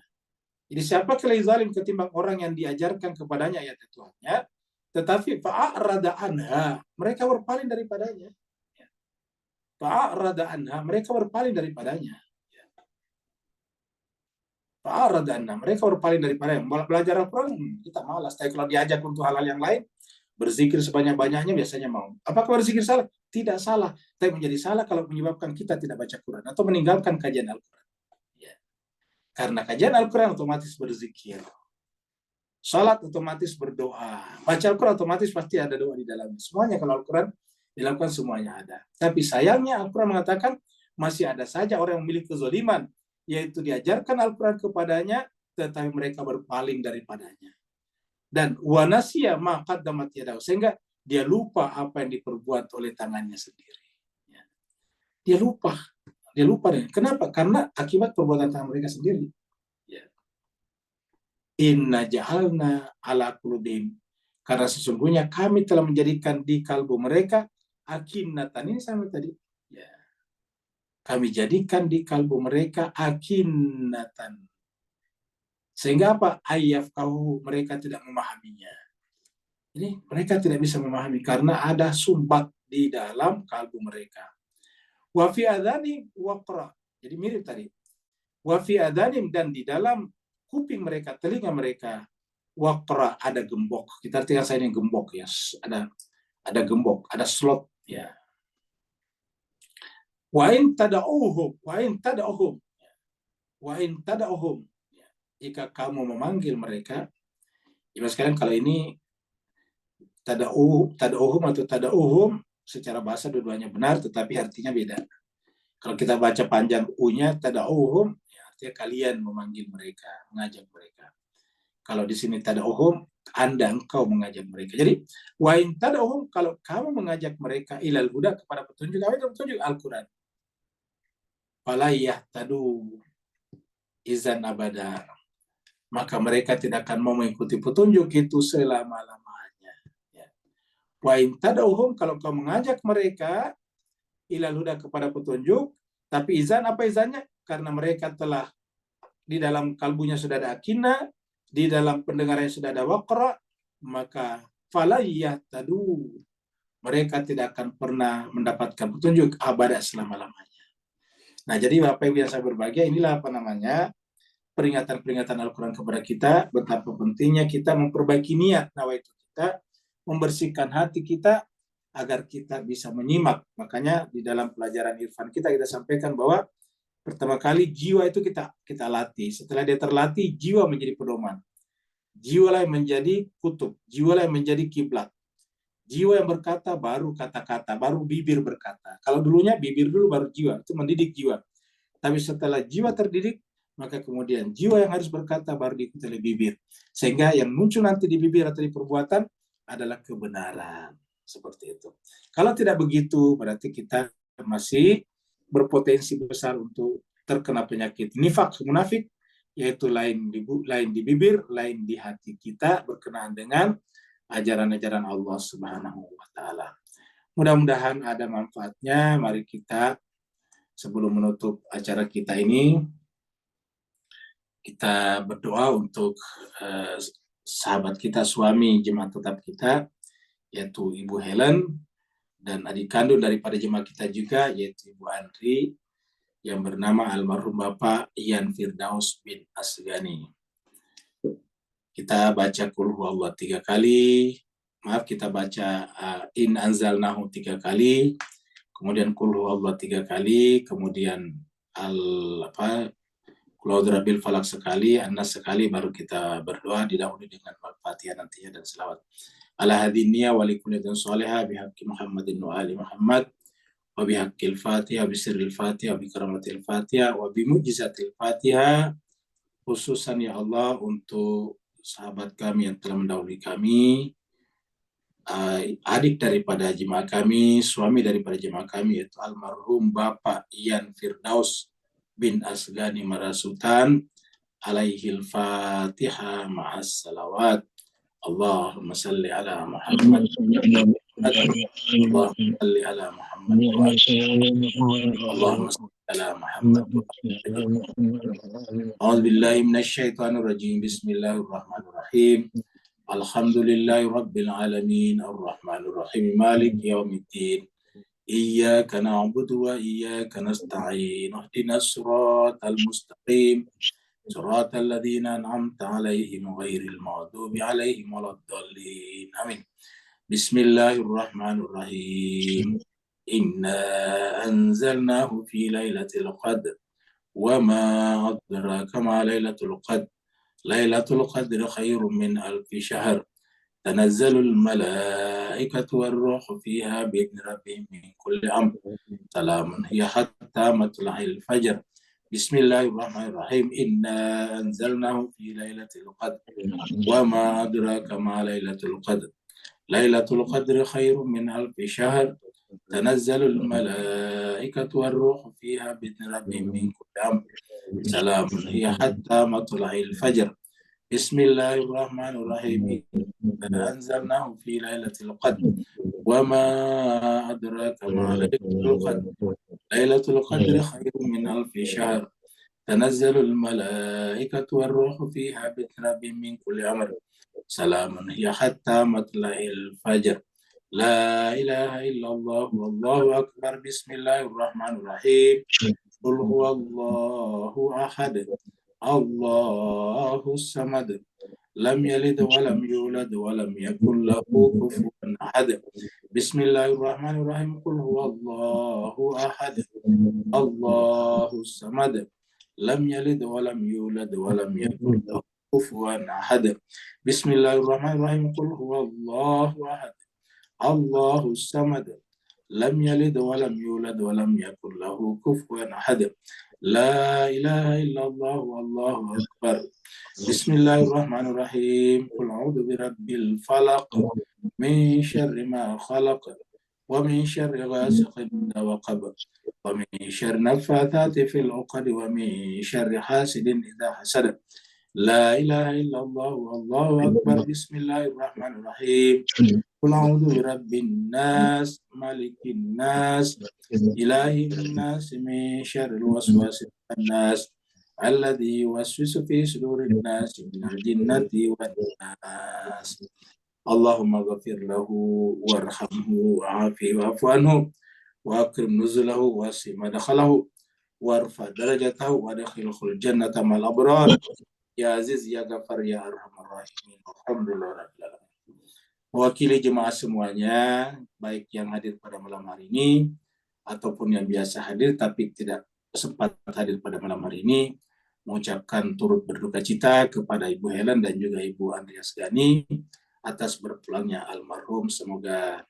Jadi siapa lebih zalim ketimbang orang yang diajarkan kepadanya ayat Tuhannya, tetapi fa'arada anha, mereka berpaling daripadanya. Fa'arada anha, mereka berpaling daripadanya. Fa'arada anha, mereka berpaling daripadanya. Belajar Al-Quran, kita malas. Tapi kalau diajak untuk hal-hal yang lain, berzikir sebanyak-banyaknya biasanya mau. Apakah berzikir salah? Tidak salah. Tapi menjadi salah kalau menyebabkan kita tidak baca Quran atau meninggalkan kajian Al-Quran. Ya. Karena kajian Al-Quran otomatis berzikir. Salat otomatis berdoa. Baca Al-Quran otomatis pasti ada doa di dalamnya. Semuanya kalau Al-Quran dilakukan semuanya ada. Tapi sayangnya Al-Quran mengatakan masih ada saja orang yang memiliki kezaliman, yaitu diajarkan Al-Quran kepadanya, tetapi mereka berpaling daripadanya. Dan wanasya ma qaddamat yadahu, sehingga dia lupa apa yang diperbuat oleh tangannya sendiri. Dia lupa. Kenapa? Karena akibat perbuatan tangan mereka sendiri. Inna ja'alna ala qulubihim, karena sesungguhnya kami telah menjadikan di kalbu mereka akinnatan, ini sama tadi ya. Kami jadikan di kalbu mereka akinnatan, sehingga apa? Ayyafqahu, mereka tidak memahaminya. Ini mereka tidak bisa memahami karena ada sumbat di dalam kalbu mereka. Wa fi adzanim waqra, jadi mirip tadi. Wa fi adzanim, dan di dalam kuping mereka, telinga mereka, waqra, ada gembok. Kita artikan saya ini gembok ya, ada gembok, ada slot ya. Wa in tada'uhum, jika kamu memanggil mereka. Ibu sekalian, kalau ini tada'uhum atau tada'uhum secara bahasa dua-duanya benar, tetapi artinya beda. Kalau kita baca panjang u-nya tada'uhum, artinya kalian memanggil mereka, mengajak mereka. Kalau di sini tada'uhum, Anda, engkau mengajak mereka. Jadi, wa in tada'uhum, kalau kamu mengajak mereka ilal huda, kepada petunjuk, apa itu petunjuk? Al-Quran. Fala yahtadu izan abada, maka mereka tidak akan mau mengikuti petunjuk itu selama-lamanya. Wa in tada'uhum, kalau kau mengajak mereka ilal huda, kepada petunjuk, tapi izan, apa izannya? Karena mereka telah di dalam kalbunya sudah ada akinah, di dalam pendengarannya sudah ada waqra, maka fala yahtadu, mereka tidak akan pernah mendapatkan petunjuk abada, selama-lamanya. Nah, jadi Bapak Ibu yang saya berbahagia, inilah peringatan-peringatan Al-Quran kepada kita, betapa pentingnya kita memperbaiki niat nawaitu kita, membersihkan hati kita, agar kita bisa menyimak. Makanya di dalam pelajaran Irfan kita sampaikan bahwa pertama kali jiwa itu kita latih. Setelah dia terlatih, jiwa menjadi pedoman. Jiwa lah yang menjadi kutub. Jiwa lah yang menjadi kiblat. Jiwa yang berkata, baru kata-kata, baru bibir berkata. Kalau dulunya bibir dulu, baru jiwa. Itu mendidik jiwa. Tapi setelah jiwa terdidik, maka kemudian jiwa yang harus berkata, baru diikuti oleh bibir. Sehingga yang muncul nanti di bibir atau di perbuatan adalah kebenaran. Seperti itu. Kalau tidak begitu, berarti kita masih berpotensi besar untuk terkena penyakit nifak, munafik, yaitu lain di bibir, lain di hati kita, berkenaan dengan ajaran-ajaran Allah Subhanahu wa Ta'ala. Mudah-mudahan ada manfaatnya. Mari kita, sebelum menutup acara kita ini, kita berdoa untuk sahabat kita, suami jemaah tetap kita, yaitu Ibu Helen, dan adik kandung daripada jemaah kita juga, yaitu Ibu Andri, yang bernama almarhum Bapak Ian Firdaus bin Asgani. Kita baca Qul Huwallahu 3 kali, kita baca In Anzalnahu 3 kali, kemudian Qul Huwallahu 3 kali, kemudian Qul A'udzu Birabbil Falaq sekali, An-Nas sekali, baru kita berdoa didahului dengan Al-Fatihah nantinya dan selawat. Ala hadiniya wa likulliyatin salihah bihaqqi Muhammadin wa ali Muhammad wa bihaqqil Fatihah, bisirril Fatihah, bikaramatil Fatihah, wa bimujizatil Fatihah, khususan ya Allah untuk sahabat kami yang telah mendahului kami, adik daripada jemaah kami, suami daripada jemaah kami, yaitu almarhum Bapak Ian Firdaus bin Asgani Marasutan, alaihil Fatihah ma'as salawat. Allahumma salli ala Muhammad, Allahumma salli ala Muhammad, Allahumma salli ala Muhammad. A'udzu billahi minasy syaithanir rajim. Bismillahirrahmanirrahim. Alhamdulillahi rabbil alamin, arrahmanir rahim, maliki yaumiddin. Iyyaka na'budu wa iyyaka nasta'in. Ihdinas siratal mustaqim. صراط الذين أنعمت عليهم غير المغضوب عليهم ولا الضالين آمين. بسم الله الرحمن الرحيم. إنا أنزلناه في ليلة القدر وما أدراك ما ليلة القدر ليلة القدر خير من 1000 شهر تنزل الملائكة والروح فيها بإذن ربهم من كل أمر سلام هي حتى مطلع الفجر بسم الله الرحمن الرحيم إنا أنزلناه في ليلة القدر وما أدراك ما ليلة القدر ليلة القدر خير من 1000 شهر تنزل الملائكة والروح فيها بإذن ربهم من كل أمر سلام هي حتى مطلع الفجر بسم الله الرحمن الرحيم إنا أنزلناه في ليلة القدر وما أدراك ما ليلة القدر ليلة القدر خير من 1000 شهر تنزل الملائكة والروح فيها بإذن ربهم من كل أمر سلام هي حتى مطلع الفجر لا إله إلا الله والله أكبر بسم الله الرحمن الرحيم قل هو الله أحد الله الصمد لم يلد ولم يولد ولم يكن له كفوا أحد بسم الله الرحمن الرحيم قل هو الله أحد الله الصمد لم يلد ولم يولد ولم يكن له كفوا أحد بسم الله الرحمن الرحيم قل هو الله أحد الله الصمد لم يلد ولم يولد ولم يكن له كفوا أحد لا إله إلا الله والله أكبر بسم الله الرحمن الرحيم قل أعوذ برب الفلق من شر ما خلق ومن شر غاسق إذا وقب ومن شر النفاثات في العقد ومن شر حاسد إذا حسد لا إله إلا الله والله أكبر بسم الله الرحمن الرحيم قل أعوذ برب الناس ملك الناس إله الناس من شر الوسواس الناس الذي يوسوس في صدور الناس من الجنة والناس اللهم اغفر له وارحمه وعافه واعف عنه وأكرم نزله واسع مدخله وارفع درجته وادخله الجنة مع الأبرار يا عزيز يا غفار يا أرحم الراحمين alhamdulillah rabbil alamin. Mewakili jemaah semuanya, baik yang hadir pada malam hari ini ataupun yang biasa hadir tapi tidak sempat hadir pada malam hari ini, mengucapkan turut berduka cita kepada Ibu Helen dan juga Ibu Andreas Gani atas berpulangnya almarhum. Semoga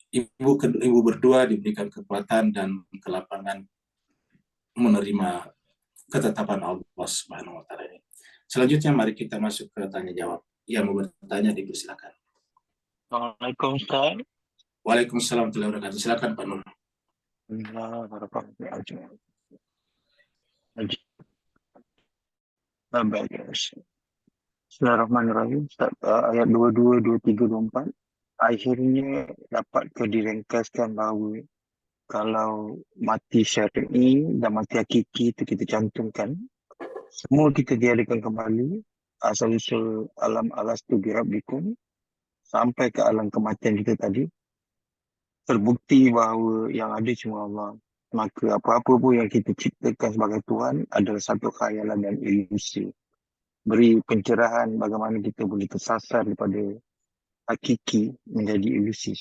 ibu berdua diberikan kekuatan dan kelapangan menerima ketetapan Allah Subhanahu wa taala ini. Selanjutnya mari kita masuk ke tanya jawab. Yang mau bertanya dipersilakan. Assalamualaikum Ustaz. Waalaikumsalam warahmatullahi wabarakatuh. Silakan Pak Nur. Bismillahirrahmanirrahim. Ayat 22, 23, 24. Akhirnya dapat diringkaskan bahawa kalau mati syar'i dan mati hakiki itu kita cantumkan, semua kita diadakan kembali asal-usul alam alastu birabbikum sampai ke alam kematian kita tadi, terbukti bahawa yang ada cuma Allah. Maka apa-apa pun yang kita ciptakan sebagai Tuhan adalah satu khayalan dan ilusi. Beri pencerahan bagaimana kita boleh tersasar daripada hakiki menjadi ilusi.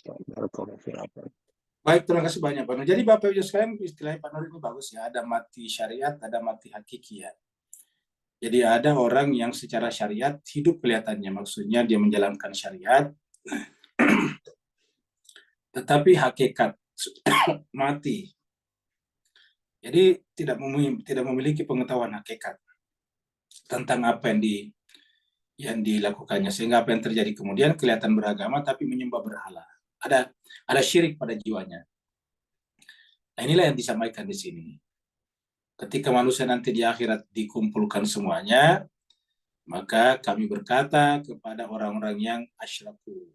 Baik, terima kasih banyak Pak Nur. Jadi Bapak Ibu sekalian, istilahnya Pak Nur ini bagus ya, ada mati syariat, ada mati hakiki ya. Jadi ada orang yang secara syariat hidup kelihatannya, maksudnya dia menjalankan syariat, tetapi hakikat mati. Jadi tidak memiliki pengetahuan hakikat tentang apa yang dilakukannya, sehingga apa yang terjadi kemudian kelihatan beragama tapi menyembah berhala. Ada syirik pada jiwanya. Nah, inilah yang disampaikan di sini. Ketika manusia nanti di akhirat dikumpulkan semuanya, maka kami berkata kepada orang-orang yang asyraku.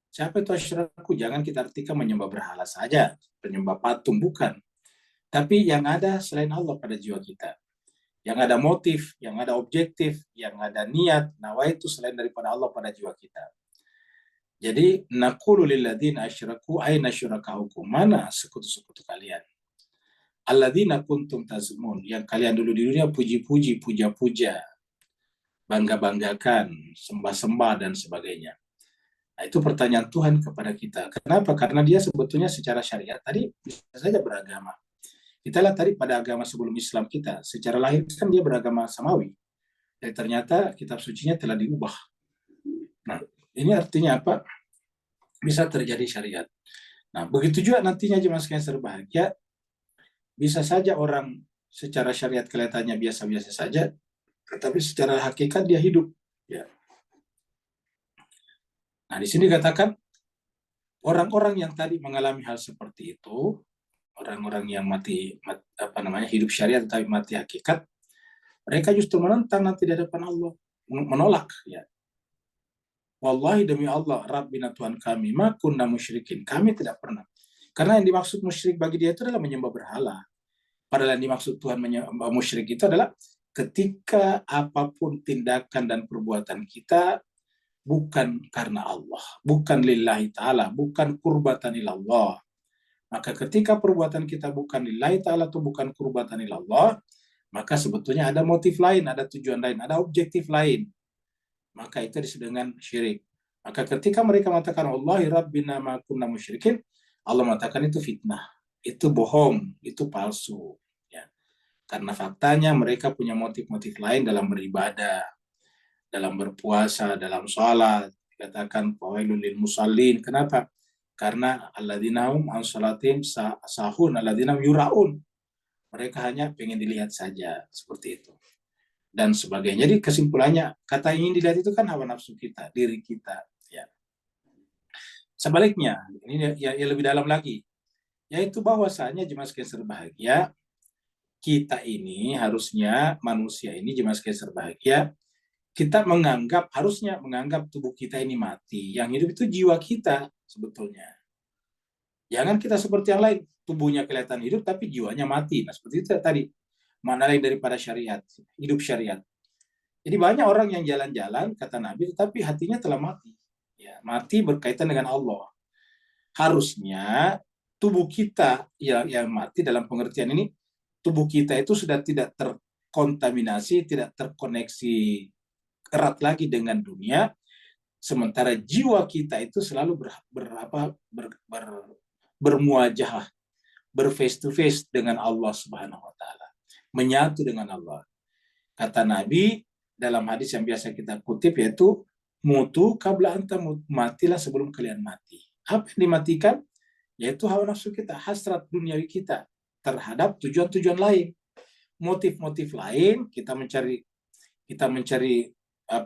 Siapa itu asyraku? Jangan kita artikan menyembah berhala saja, penyembah patung, bukan. Tapi yang ada selain Allah pada jiwa kita. Yang ada motif, yang ada objektif, yang ada niat, nawaitu selain daripada Allah pada jiwa kita. Jadi, naqulu lilladzina asyraku aina syurakaukum, mana sekutu-sekutu kalian? Alladzina kuntum tazmun, yang kalian dulu di dunia puji-puji, puja-puja, bangga-banggakan, sembah-sembah dan sebagainya. Nah, itu pertanyaan Tuhan kepada kita. Kenapa? Karena dia sebetulnya secara syariat tadi bisa saja beragama. Kita lihat tadi pada agama sebelum Islam kita, secara lahir kan dia beragama samawi. Dan ternyata kitab sucinya telah diubah. Nah, ini artinya apa? Bisa terjadi syariat. Nah, begitu juga nantinya jemaah sekalian berbahagia, bisa saja orang secara syariat kelihatannya biasa-biasa saja, tetapi secara hakikat dia hidup. Ya. Nah, di sini dikatakan orang-orang yang tadi mengalami hal seperti itu, orang-orang yang hidup syariat tetapi mati hakikat, mereka justru menentang nanti di hadapan Allah, menolak. Ya. Wallahi demi Allah, Rabbina Tuhan kami, ma kunna musyrikin. Kami tidak pernah. Karena yang dimaksud musyrik bagi dia itu adalah menyembah berhala. Padahal yang dimaksud Tuhan musyrik itu adalah ketika apapun tindakan dan perbuatan kita bukan karena Allah, bukan lillahi ta'ala, bukan kurbatan ilallah. Maka ketika perbuatan kita bukan lillahi ta'ala atau bukan kurbatan ilallah, maka sebetulnya ada motif lain, ada tujuan lain, ada objektif lain. Maka itu disebut dengan syirik. Maka ketika mereka mengatakan Allahi Rabbina ma kunna musyrikin, Allah mengatakan itu fitnah, itu bohong, itu palsu. Ya. Karena faktanya mereka punya motif-motif lain dalam beribadah, dalam berpuasa, dalam sholat. Dikatakan fawailul lil musallin. Kenapa? Karena alladzina hum an sholatim sahun, alladzina yuraun. Mereka hanya pengen dilihat saja, seperti itu. Dan sebagainya. Jadi kesimpulannya, kata ingin dilihat itu kan hawa nafsu kita, diri kita. Ya. Sebaliknya, ini ya lebih dalam lagi, yaitu bahwasanya jemaah sekalian berbahagia, kita ini harusnya, manusia ini jemaah sekalian berbahagia, kita harusnya menganggap tubuh kita ini mati. Yang hidup itu jiwa kita sebetulnya. Jangan kita seperti yang lain, tubuhnya kelihatan hidup tapi jiwanya mati. Nah seperti itu tadi, mana lain daripada syariat, hidup syariat. Jadi banyak orang yang jalan-jalan, kata Nabi, tetapi hatinya telah mati. Ya, mati berkaitan dengan Allah. Harusnya tubuh kita yang mati dalam pengertian ini, tubuh kita itu sudah tidak terkontaminasi, tidak terkoneksi erat lagi dengan dunia, sementara jiwa kita itu selalu bermuajah, berface to face dengan Allah Subhanahu wa taala, menyatu dengan Allah. Kata Nabi dalam hadis yang biasa kita kutip, yaitu mutu qabla anta matilah sebelum kalian mati. Apa yang dimatikan? Yaitu hawa nafsu kita, hasrat duniawi kita terhadap tujuan-tujuan lain, motif-motif lain. Kita mencari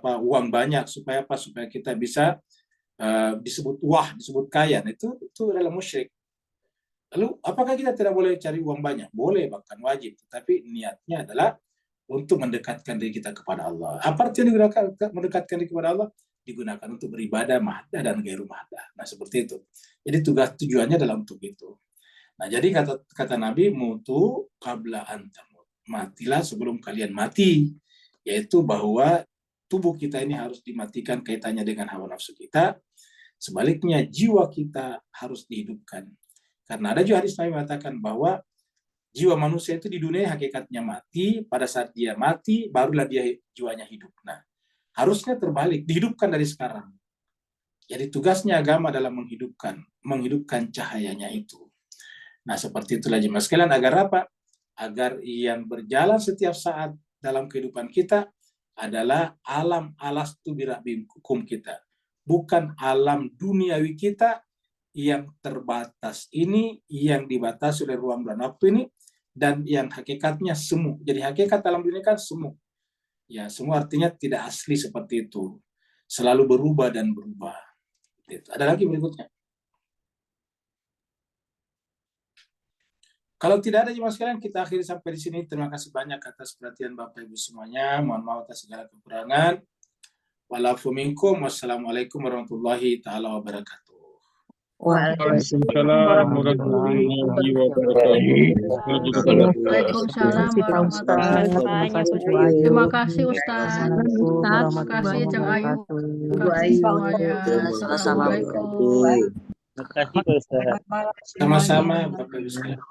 uang banyak supaya kita bisa disebut kaya. Nah, itu adalah musyrik. Lalu apakah kita tidak boleh cari uang banyak? Boleh, bahkan wajib. Tapi niatnya adalah untuk mendekatkan diri kita kepada Allah. Apa artinya mendekatkan diri kepada Allah? Digunakan untuk beribadah mahdah dan gairu mahdah. Nah seperti itu. Jadi tujuannya adalah untuk itu. Nah jadi kata Nabi, mutu qabla antamut, matilah sebelum kalian mati. Yaitu bahwa tubuh kita ini harus dimatikan kaitannya dengan hawa nafsu kita. Sebaliknya jiwa kita harus dihidupkan. Karena ada juga hadis Nabi mengatakan bahwa jiwa manusia itu di dunia hakikatnya mati. Pada saat dia mati, barulah dia jiwanya hidup. Nah, harusnya terbalik, dihidupkan dari sekarang. Jadi tugasnya agama adalah menghidupkan cahayanya itu. Nah, seperti itulah jemaah sekalian, agar apa? Agar yang berjalan setiap saat dalam kehidupan kita adalah alam alastu birabbikum kita, bukan alam duniawi kita yang terbatas ini, yang dibatasi oleh ruang dan waktu ini, dan yang hakikatnya semu. Jadi hakikat alam dunia kan semu. Ya, semua artinya tidak asli seperti itu. Selalu berubah dan berubah. Ada lagi berikutnya. Kalau tidak ada jemaah sekalian, kita akhiri sampai di sini. Terima kasih banyak atas perhatian Bapak Ibu semuanya. Mohon maaf atas segala kekurangan. Walafu minkum. Wassalamualaikum warahmatullahi taala wabarakatuh. Waalaikumsalam warahmatullahi wabarakatuh. Waalaikumsalam warahmatullahi wabarakatuh. Terima kasih Ustaz. Terima kasih Cang Ayu. Terima kasih semuanya. Assalamualaikum. Terima kasih Ustaz. Sama-sama Bapak Ibu sekalian.